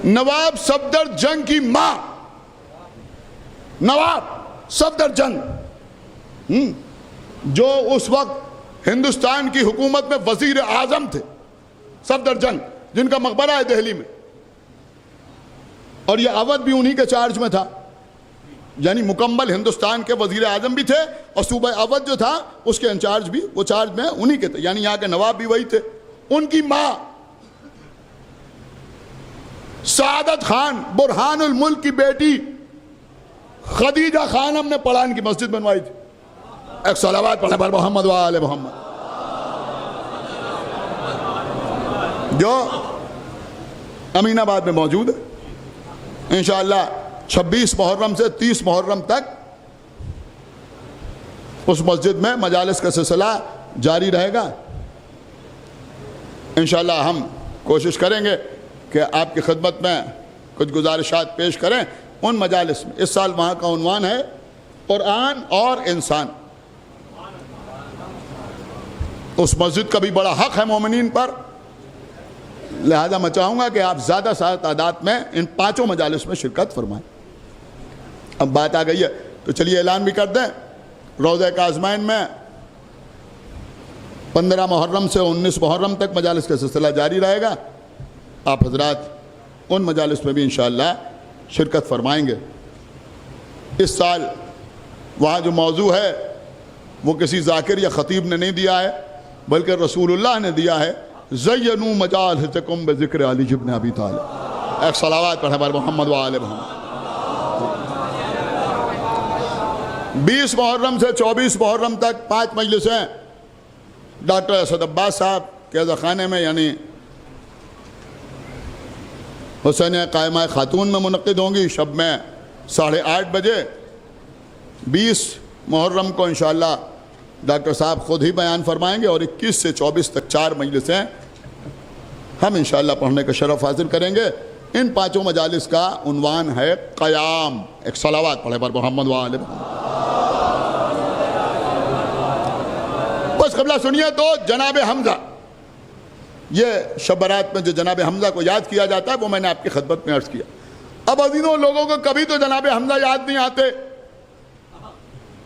नवाब सफदरजंग की माँ, नवाब सफदरजंग, जो उस वक्त हिंदुस्तान की हुकूमत में वजीर आजम थे, सफदरजंग, जिनका मकबरा है दिल्ली में। और ये अवध भी उन्हीं के चार्ज में था, यानी मुकम्मल हिंदुस्तान के वजीर आजम भी थे और सूबा अवध जो था उसके इंचार्ज भी, वो चार्ज में उन्हीं के थे, यानी यहाँ के नवाब भी वही थे। उनकी माँ सादत खान बुरहानुल मुल्क की बेटी खदीजा खानम ने पढ़ान की मस्जिद बनवाई थी। एक सलावत पढ़े पर मोहम्मद व आले मोहम्मद। जो अमीनाबाद में मौजूद है। इंशाअल्लाह 26 मुहर्रम से 30 मुहर्रम तक उस मस्जिद में मजालिस का सिलसिला जारी रहेगा। इंशाअल्लाह हम कोशिश करेंगे कि आपकी खिदमत में कुछ गुजारिशात पेश करें उन मजालिस में। इस साल वहाँ का उन्वान है कुरान और इंसान। उस मस्जिद का भी बड़ा हक है मोमिनीन पर, लिहाजा मैं चाहूँगा कि आप ज़्यादा तादाद में इन 5 मजालिस में शिरकत फरमाएं। अब बात आ गई है तो चलिए ऐलान भी कर दें। रोज़ा काज़माइन में 15 मुहर्रम से 19 मुहर्रम तक मजालिस का सिलसिला जारी रहेगा। आप हजरात उन मजालिस में भी इंशाअल्लाह शिरकत फरमाएंगे। इस साल वहाँ जो मौजू है वो किसी जाकिर या ख़तीब ने नहीं दिया है, बल्कि रसूलुल्लाह ने दिया है। ज़य्यनू मजालिसकुम बिज़िक्र अली इब्न अबी तालिब। एक सलावत पढ़े पर मोहम्मद व आले मोहम्मद। 20 मुहर्रम से 24 मुहर्रम तक 5 मजलिसें डॉक्टर असद अब्बास साहब के अज़ाख़ाने में, यानी हुसैन कायमा खातून में मुनक़िद होंगी। शब में 8:30 बजे 20 मुहर्रम को इंशाअल्लाह डॉक्टर साहब ख़ुद ही बयान फरमाएंगे और 21 से 24 तक 4 मजलिसें हम इंशाअल्लाह पढ़ने का शरफ़ हासिल करेंगे। इन 5 मजालिस का उन्वान है क़याम। एक सलावत पढ़े पर मोहम्मद व आले मोहम्मद। बस क़िबला सुनिए तो जनाब हमज़ा, ये शब बारात में जो जनाब हमज़ा को याद किया जाता है वो मैंने आपकी खिदमत में अर्ज़ किया। अब अज़ीज़ों, लोगों को कभी तो जनाब हमज़ा याद नहीं आते,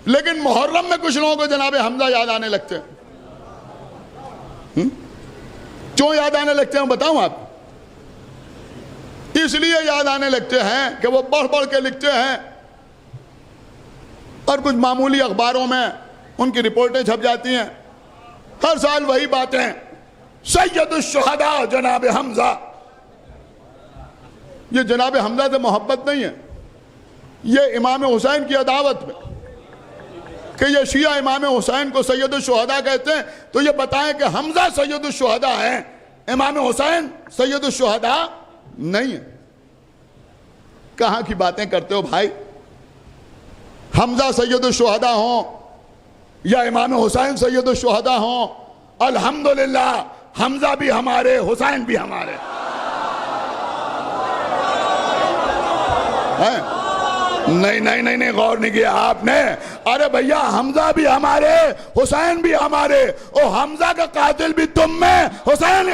लेकिन मुहर्रम में कुछ लोगों को जनाब हमज़ा याद आने लगते हैं। क्यों याद आने लगते हैं बताऊं आप? इसलिए याद आने लगते हैं कि वो बढ़ बढ़ के लिखते हैं और कुछ मामूली अखबारों में उनकी रिपोर्टें छप जाती हैं। हर साल वही बातें, सैयदुश शुहदा जनाब हमज़ा। ये जनाब हमज़ा से मोहब्बत नहीं है, ये इमाम हुसैन की अदावत में कि ये शिया इमाम हुसैन को सैयदुल शुहदा कहते हैं, तो ये बताएं कि हमजा सैयदुल शुहदा है, इमाम हुसैन सैयदुल शुहदा नहीं है। कहां की बातें करते हो भाई? हमजा सैयदुल शुहदा हो या इमाम हुसैन सैयदुल शुहदा हो, अल्हम्दुलिल्लाह हमजा भी हमारे, हुसैन भी हमारे हैं। नहीं नहीं नहीं नहीं, गौर नहीं किया आपने। अरे भैया हमजा भी हमारे, हुसैन भी हमारे, और हमजा का कातिल भी तुम में, हुसैन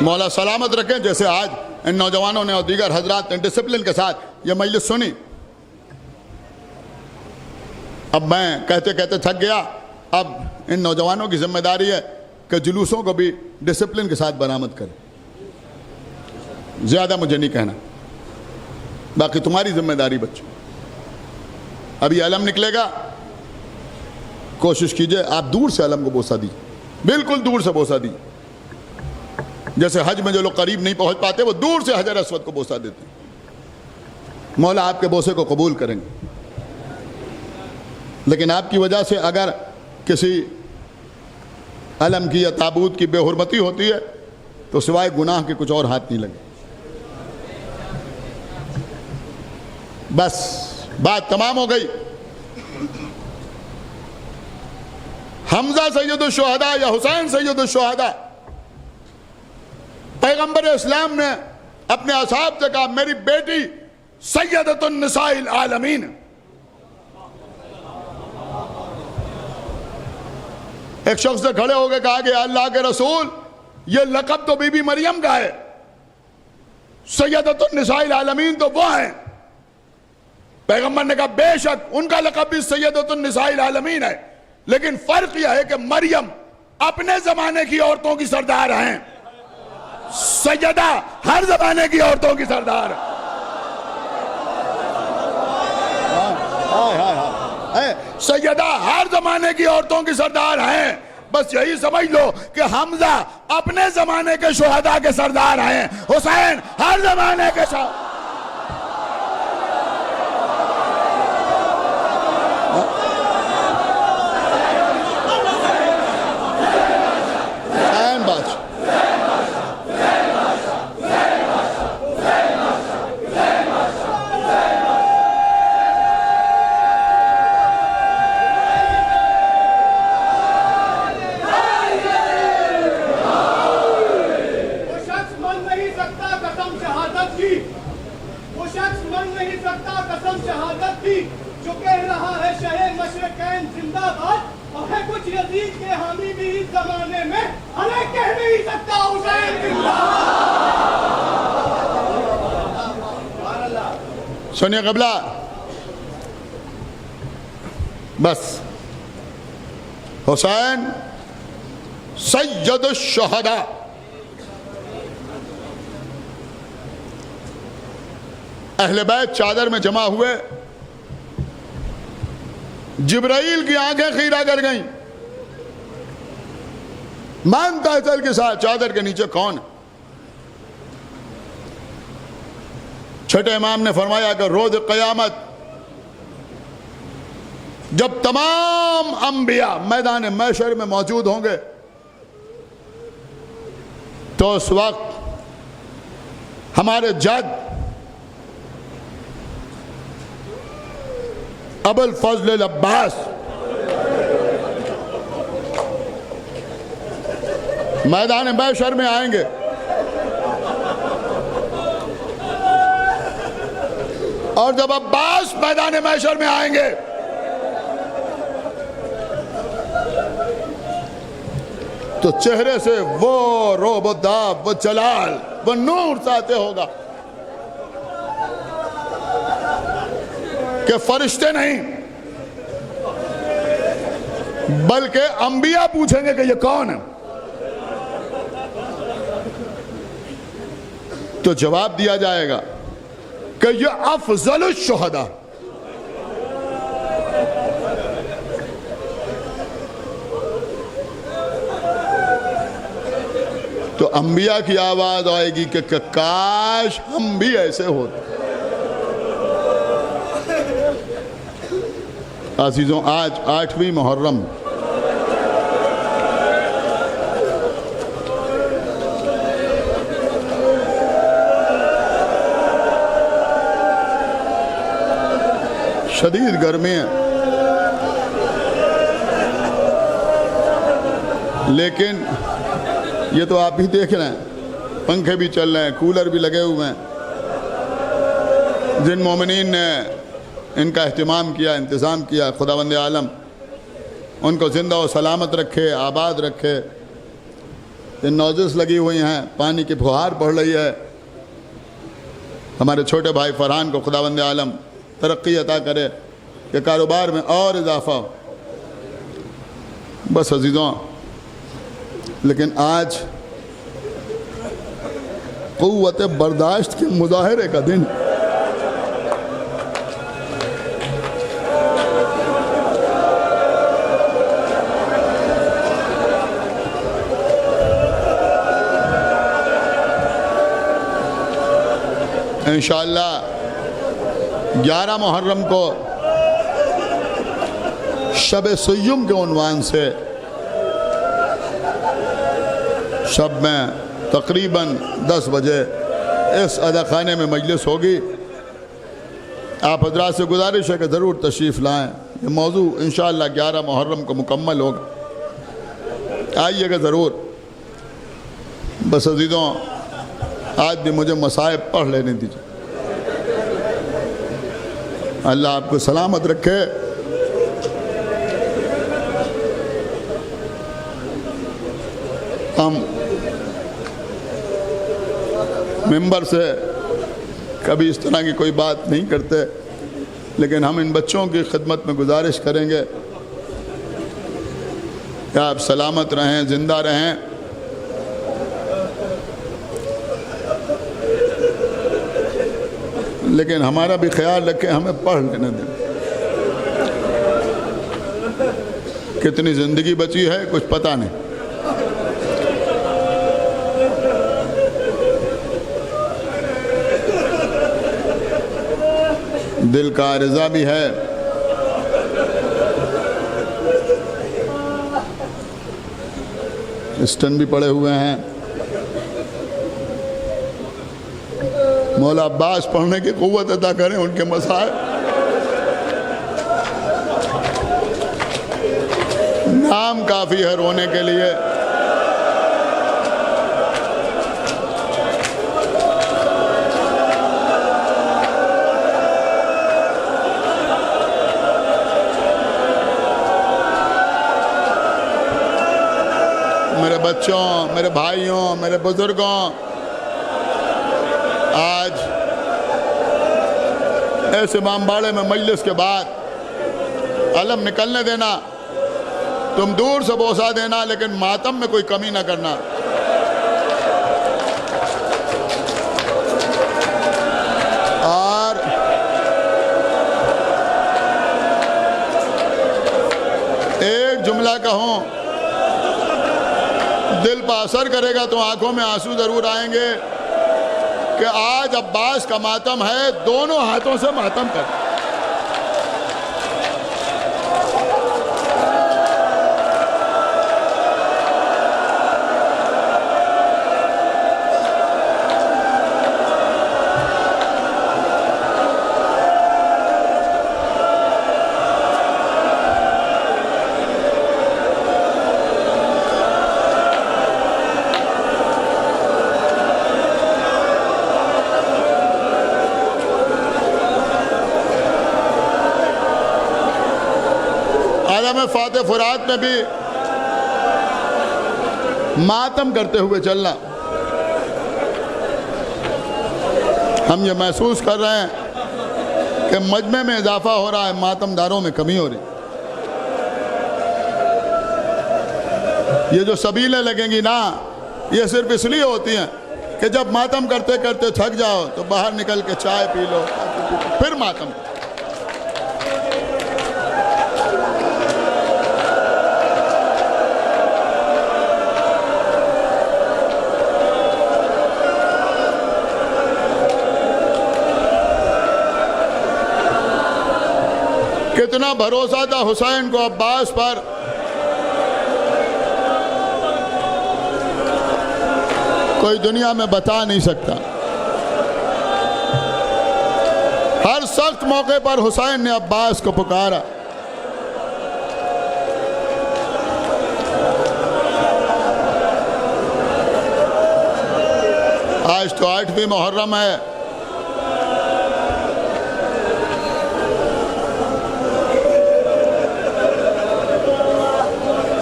मौला सलामत रखें। जैसे आज इन नौजवानों ने और दीगर हजरात ने डिसिप्लिन के साथ ये मजलिस सुनी, अब मैं कहते कहते थक गया। अब इन नौजवानों की जिम्मेदारी है कि जुलूसों को भी डिसिप्लिन के साथ बरामद करें। ज़्यादा मुझे नहीं कहना, बाकी तुम्हारी जिम्मेदारी बच्चों। अभी अलम निकलेगा, कोशिश कीजिए आप दूर से अलम को बोसा दी, बिल्कुल दूर से बोसा दी। जैसे हज में जो लोग करीब नहीं पहुंच पाते वो दूर से हजर अस्वद को बोसा देते हैं। मौला आपके बोसे को कबूल करेंगे, लेकिन आपकी वजह से अगर किसी अलम की या ताबूत की बेहुरमती होती है तो सिवाय गुनाह के कुछ और हाथ नहीं लगे। बस बात तमाम हो गई। हमजा सैयदुल शुहदा या हुसैन सैयदुल शुहदा, पैगंबर इस्लाम ने अपने असहाब से कहा मेरी बेटी सैयदतुन निसाइल आलमीन। एक शख्स ने खड़े होकर कहा कि अल्लाह के रसूल ये लक़ब तो बीबी मरियम का है, सैयदतुन निसाइल आलमीन तो वो है। पैगंबर ने कहा बेशक उनका लक़ब भी सैयदतुन निसाइल आलमीन है, लेकिन फर्क यह है कि मरियम अपने जमाने की औरतों की सरदार हैं, सैयदा हर जमाने की औरतों की सरदार। सैयदा हर जमाने की औरतों की सरदार हैं। बस यही समझ लो कि हमजा अपने जमाने के शुहदा के सरदार हैं, हुसैन हर जमाने के सुनिए कबला। बस हुसैन सैयदुश शुहदा, अहले बैत चादर में जमा हुए, जिब्राइल की आंखें खीरा कर गईं। मानता है चल के साथ चादर के नीचे कौन? छठे इमाम ने फरमाया कि रोज क़यामत जब तमाम अंबिया मैदान महशर में मौजूद होंगे तो उस वक्त हमारे जद अबुल फजल अब्बास मैदान महशर में आएंगे। और जब अब्बास मैदान महशर में आएंगे तो चेहरे से वो रोब व दाब व जलाल व नूर साते होगा कि फरिश्ते नहीं बल्कि अंबिया पूछेंगे कि ये कौन है। तो जवाब दिया जाएगा कि ये अफजल शुहदा। तो अंबिया की आवाज आएगी कि काश हम भी ऐसे होते। अजीजों, आज 8वीं मुहर्रम शदीद गर्मी है, लेकिन ये तो आप ही देख रहे हैं, पंखे भी चल रहे हैं, कूलर भी लगे हुए हैं। जिन मोमिनीन ने इनका अहतमाम किया, इंतज़ाम किया, खुदावंद आलम उनको ज़िंदा और सलामत रखे, आबाद रखे। इन नोज़ल्स लगी हुई हैं, पानी की फुहार पड़ रही है। हमारे छोटे भाई फरहान को खुदावंद आलम तरक्की अता करे कि कारोबार में और इजाफा हो। बस अजीज़ों, लेकिन आज क़ुव्वत बर्दाश्त के मुज़ाहरे का दिन। इंशाअल्लाह 11 मुहर्रम को शब सय्युम के उन्वान से शब में तकरीबन 10 बजे इस अदाखाने में मजलिस होगी। आप हजरात से गुजारिश है कि ज़रूर तशरीफ़ लाएँ। ये मौजू इंशाअल्लाह 11 मुहर्रम को मुकम्मल होगा, आइएगा ज़रूर। बस अज़ीज़ों, आज भी मुझे मसाइब पढ़ लेने दीजिए। अल्लाह आपको सलामत रखे। हम मेंबर से कभी इस तरह की कोई बात नहीं करते, लेकिन हम इन बच्चों की खिदमत में गुजारिश करेंगे कि आप सलामत रहें, ज़िंदा रहें। लेकिन हमारा भी ख्याल रखें, हमें पढ़ लेने दें। कितनी ज़िंदगी बची है कुछ पता नहीं। दिल का आरिज़ा भी है, स्टन भी पड़े हुए हैं। मौला अब्बास पढ़ने की क़ुव्वत अता करें उनके मसाइल। नाम काफ़ी है रोने के लिए। मेरे बच्चों, मेरे भाइयों, मेरे बुजुर्गों, आज ऐसे इमामबाड़े में मजलिस के बाद अलम निकलने देना, तुम दूर से बोसा देना, लेकिन मातम में कोई कमी ना करना। और एक जुमला कहूँ, दिल पर असर करेगा तो आंखों में आंसू जरूर आएंगे कि आज अब्बास का मातम है, दोनों हाथों से मातम कर। आलम फातह फुरात में भी मातम करते हुए चलना। हम ये महसूस कर रहे हैं कि मजमे में इजाफा हो रहा है, मातमदारों में कमी हो रही। ये जो सबीलें लगेंगी ना, ये सिर्फ इसलिए होती हैं कि जब मातम करते करते थक जाओ तो बाहर निकल के चाय पी लो, फिर मातम। कितना भरोसा था हुसैन को अब्बास पर। कोई दुनिया में बता नहीं सकता। हर सख्त मौके पर हुसैन ने अब्बास को पुकारा। आज तो 8वीं मुहर्रम है।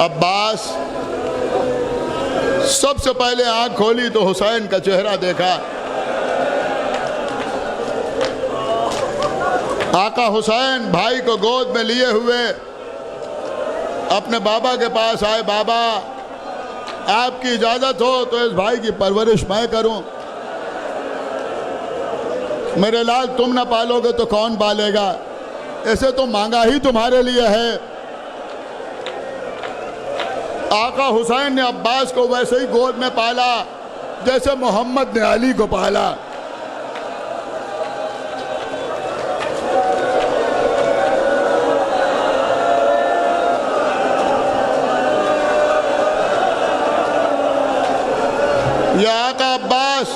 अब्बास सबसे पहले आंख खोली तो हुसैन का चेहरा देखा। आका हुसैन भाई को गोद में लिए हुए अपने बाबा के पास आए। बाबा, आपकी इजाज़त हो तो इस भाई की परवरिश मैं करूं। मेरे लाल, तुम ना पालोगे तो कौन पालेगा? ऐसे तो मांगा ही तुम्हारे लिए है। आका हुसैन ने अब्बास को वैसे ही गोद में पाला जैसे मोहम्मद ने अली को पाला। या आका अब्बास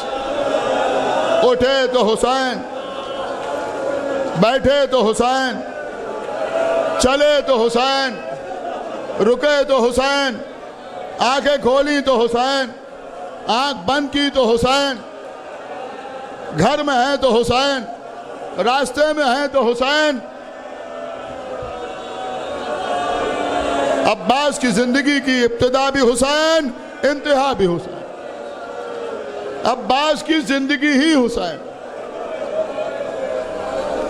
उठे तो हुसैन, बैठे तो हुसैन, चले तो हुसैन, रुके तो हुसैन, आंखें खोली तो हुसैन, आंख बंद की तो हुसैन, घर में है तो हुसैन, रास्ते में है तो हुसैन। अब्बास की जिंदगी की इब्तिदा भी हुसैन, इंतहा भी हुसैन। अब्बास की जिंदगी ही हुसैन।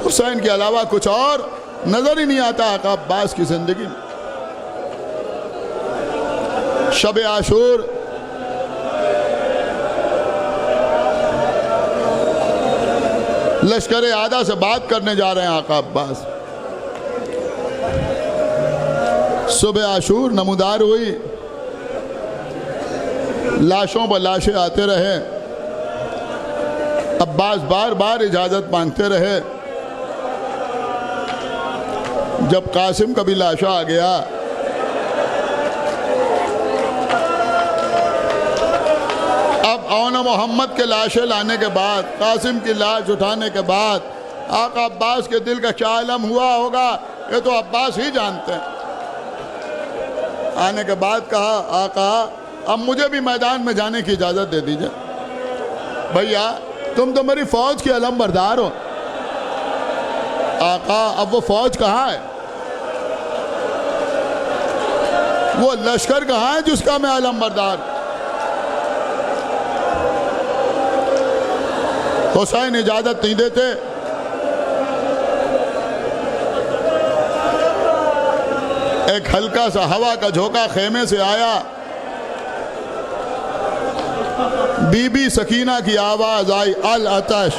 हुसैन के अलावा कुछ और नजर ही नहीं आता आका अब्बास की जिंदगी में। शब आशूर लश्कर आदा से बात करने जा रहे हैं आका अब्बास। सुबह आशूर नमूदार हुई, लाशों पर लाशें आते रहे। अब्बास बार बार इजाजत मांगते रहे। जब कासिम का भी लाशा आ गया, अब औना मोहम्मद के लाशें लाने के बाद, कासिम की लाश उठाने के बाद आका अब्बास के दिल का क्या आलम हुआ होगा, ये तो अब्बास ही जानते हैं। आने के बाद कहा, आका अब मुझे भी मैदान में जाने की इजाज़त दे दीजिए। भैया, तुम तो मेरी फौज के अलम बरदार हो। आका, अब वो फौज कहाँ है? वो लश्कर कहाँ है जिसका मैं अलम बरदार? हुसैन इजाजत नहीं देते। एक हल्का सा हवा का झोंका खेमे से आया। बीबी सकीना की आवाज आई, अल अतश।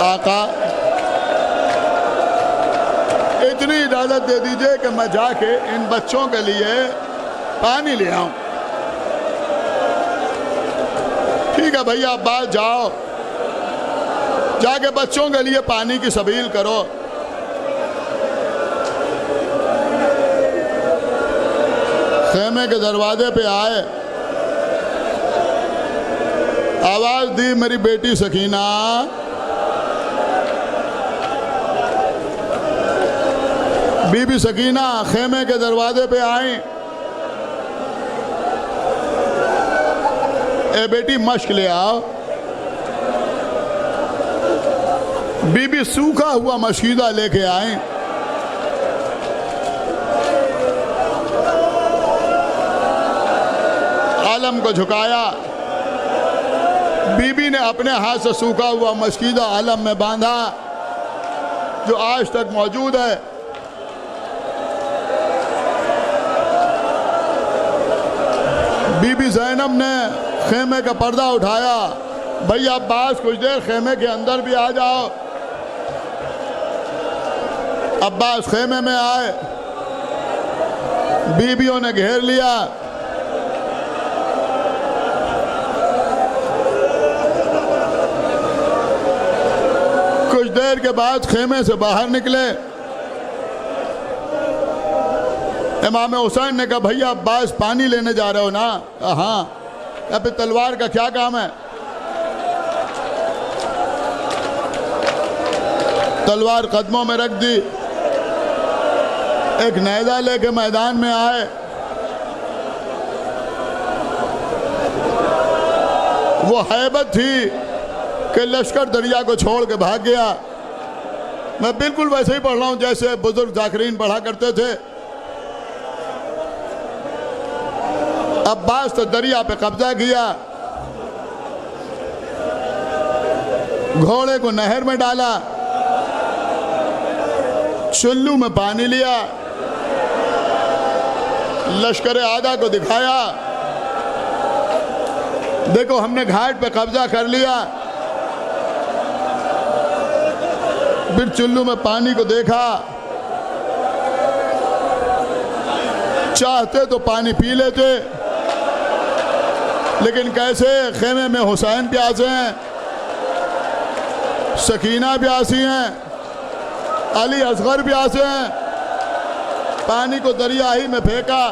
आका, इतनी इजाजत दे दीजिए कि मैं जाके इन बच्चों के लिए पानी ले आऊं। ठीक है भैया अब्बास, जाओ, जाके बच्चों के लिए पानी की सबील करो। खेमे के दरवाजे पे आए, आवाज दी, मेरी बेटी सकीना। बीबी सकीना खेमे के दरवाजे पे आई। ए बेटी, मश्क ले आओ। बीबी सूखा हुआ मशीदा लेके आए। आलम को झुकाया। बीबी ने अपने हाथ से सूखा हुआ मशीदा आलम में बांधा, जो आज तक मौजूद है। बीबी ज़ैनब ने खेमे का पर्दा उठाया। भैया अब्बास कुछ देर खेमे के अंदर भी आ जाओ। अब्बास खेमे में आए। बीबियों ने घेर लिया। कुछ देर के बाद खेमे से बाहर निकले। इमाम हुसैन ने कहा भैया अब्बास पानी लेने जा रहे हो ना? हाँ। अब तलवार का क्या काम है? तलवार कदमों में रख दी। एक नैजा लेके मैदान में आए। वो हैबत थी कि लश्कर दरिया को छोड़ के भाग गया। मैं बिल्कुल वैसे ही पढ़ रहा हूं जैसे बुजुर्ग जाकरीन पढ़ा करते थे। अब्बास तो दरिया पे कब्जा किया, घोड़े को नहर में डाला, चुल्लू में पानी लिया, लश्कर आदा को दिखाया, देखो हमने घाट पे कब्जा कर लिया। फिर चुल्लू में पानी को देखा, चाहते तो पानी पी लेते, लेकिन कैसे? खेमे में हुसैन प्यासे हैं, सकीना प्यासी हैं, अली असगर प्यासे हैं। पानी को दरिया ही में फेंका,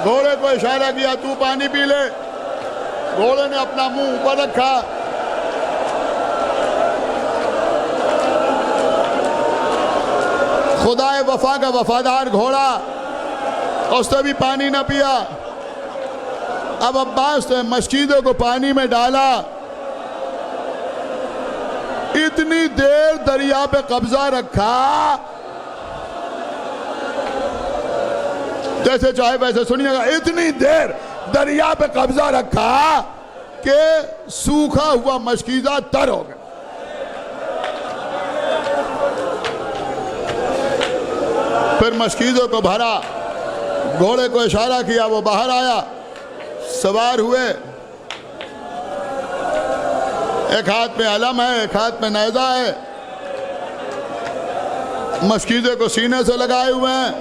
घोड़े को इशारा किया तू पानी पी ले। घोड़े ने अपना मुंह ऊपर रखा। खुदाए वफा का वफादार घोड़ा, उसने भी पानी न पिया। अब अब्बास ने मस्जिदों को पानी में डाला। इतनी देर दरिया पे कब्जा रखा, जैसे चाहे वैसे सुनिएगा। इतनी देर दरिया पे कब्जा रखा कि सूखा हुआ मशकीज़ा तर हो गया। फिर मशकीज़ों को भरा, घोड़े को इशारा किया, वो बाहर आया। सवार हुए, एक हाथ में अलम है, एक हाथ में नेज़ा है, मशकीज़े को सीने से लगाए हुए हैं।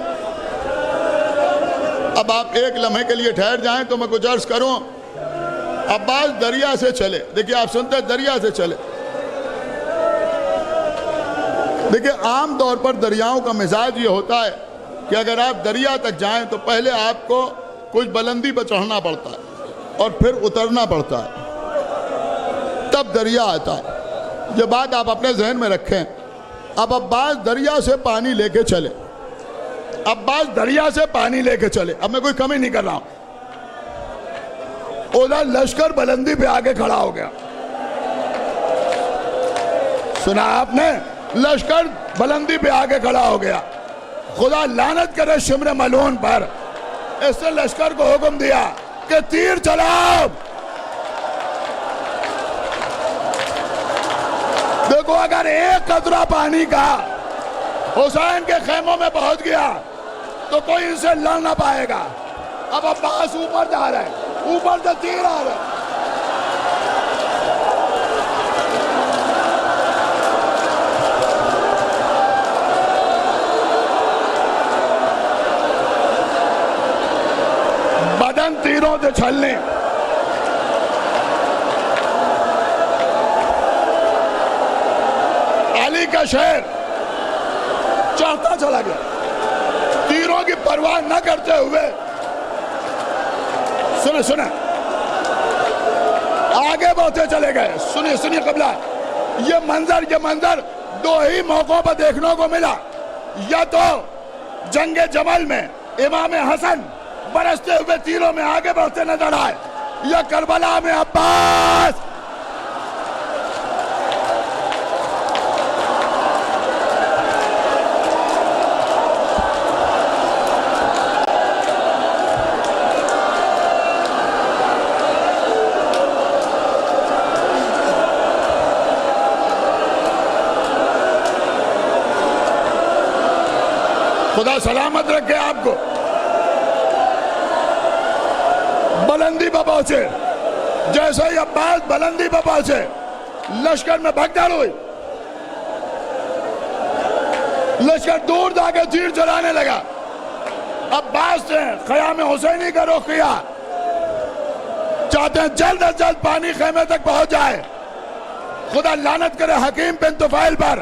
अब आप एक लम्हे के लिए ठहर जाएं तो मैं कुछ अर्ज करूं। अब्बास दरिया से चले। देखिए आप सुनते हैं दरिया से चले। देखिए आम तौर पर दरियाओं का मिजाज ये होता है कि अगर आप दरिया तक जाएं तो पहले आपको कुछ बुलंदी पर चढ़ना पड़ता है और फिर उतरना पड़ता है, तब दरिया आता है। ये बात आप अपने जहन में रखें। अब अब्बास दरिया से पानी लेके चले। अब्बास दरिया से पानी लेके चले। अब मैं कोई कमी नहीं कर रहा हूं। उधर लश्कर बुलंदी पे आके खड़ा हो गया। सुना आपने? लश्कर बुलंदी पे आके खड़ा हो गया। खुदा लानत करे शिमर मलून पर। इसने लश्कर को हुक्म दिया कि तीर चलाओ। देखो अगर एक कतरा पानी का हुसैन के खेमों में पहुंच गया तो कोई इनसे लड़ ना पाएगा। अब अब्बास ऊपर जा रहे हैं, ऊपर से तीर आ रहे हैं। बदन तीरों से छलने। अली का शेर चढ़ता चला गया, तीरों की परवाह न करते हुए। सुने सुने, आगे बढ़ते चले गए। सुनिए सुनिए कबला, ये मंजर दो ही मौकों पर देखने को मिला। या तो जंगे जमल में इमाम हसन बरसते हुए तीरों में आगे बढ़ते नजर आए, या करबला में अब्बास खुदा सलामत रखे आपको। बुलंदी पर पहुंचे, जैसे ही अब्बास बुलंदी पर पहुंचे लश्कर में भगदड़ हुई। लश्कर दूर जाके तीर चलाने लगा। अब्बास ने ख़याम हुसैनी का रुख किया, चाहते हैं जल्द से जल्द पानी खेमे तक पहुंच जाए। खुदा लानत करे हकीम बिन तुफैल पर,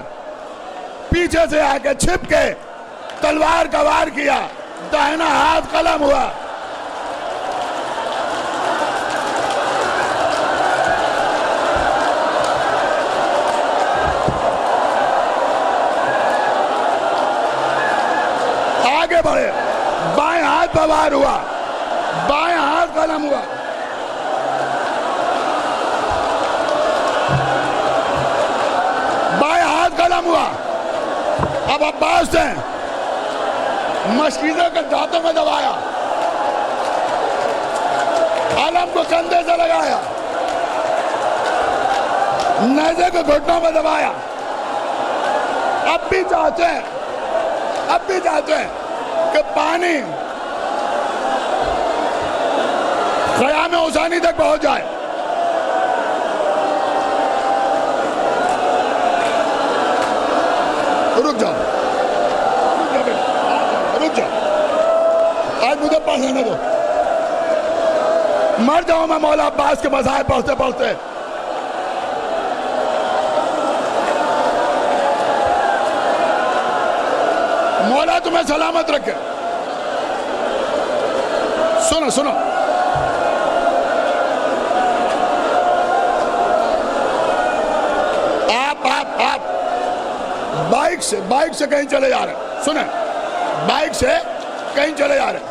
पीछे से आके छिप के तलवार का वार किया, दाहिना हाथ कलम हुआ। आगे बढ़े, बाएं हाथ पर वार हुआ, बाएं हाथ कलम हुआ। बाएं हाथ कलम हुआ। अब अब्बास ने मशकीज़ों के दांतों में दबाया, आलम को कंधे से लगाया, नेज़े को घुटनों में दबाया। अब भी चाहते हैं कि पानी ख़याम हुसैनी तक पहुंच जाए। रुक जाओ आज मुझे पढ़ने दो, मर जाऊं मैं मौला अब्बास के मज़ाहिर पढ़ते पढ़ते। मौला तुम्हें सलामत रखे। सुनो सुनो, आप बाइक से कहीं चले जा रहे हैं। सुने, बाइक से कहीं चले जा रहे हैं,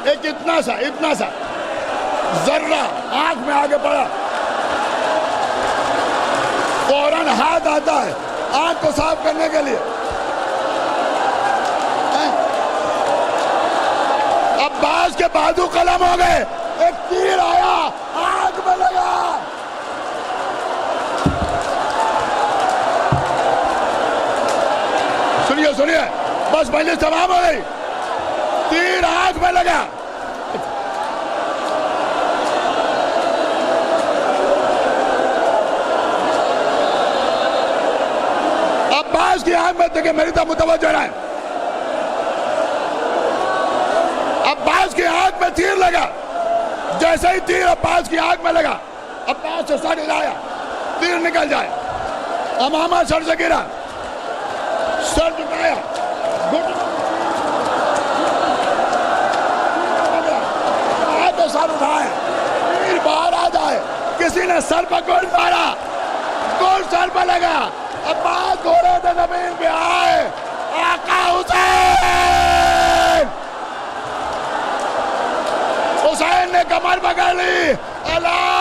एक इतना सा जर्रा आंख में आगे पड़ा, फौरन हाथ आता है आंख को साफ करने के लिए। अब्बास के बाजू कलम हो गए, एक तीर आया आंख में लगा। सुनिए, बस मजलिस तमाम हो गई, तीर आंख में लगा। अब्बास की आंख में देखे, मेरी तरफ मुतवज्जो है। अब्बास की आंख में तीर लगा, जैसे ही तीर अब्बास की आंख में लगा, अब्बास से सर हिलाया, तीर निकल जाए। अमामा सर से गिरा, सर झुकाया, सर उठाए, तीर बाहर आ जाए। किसी ने सर पर गोल मारा, गोल सर पर लगा। अब्बास घोड़े से जमीन पे आए, आका हुसैन ने कमर पकड़ ली। अल्लाह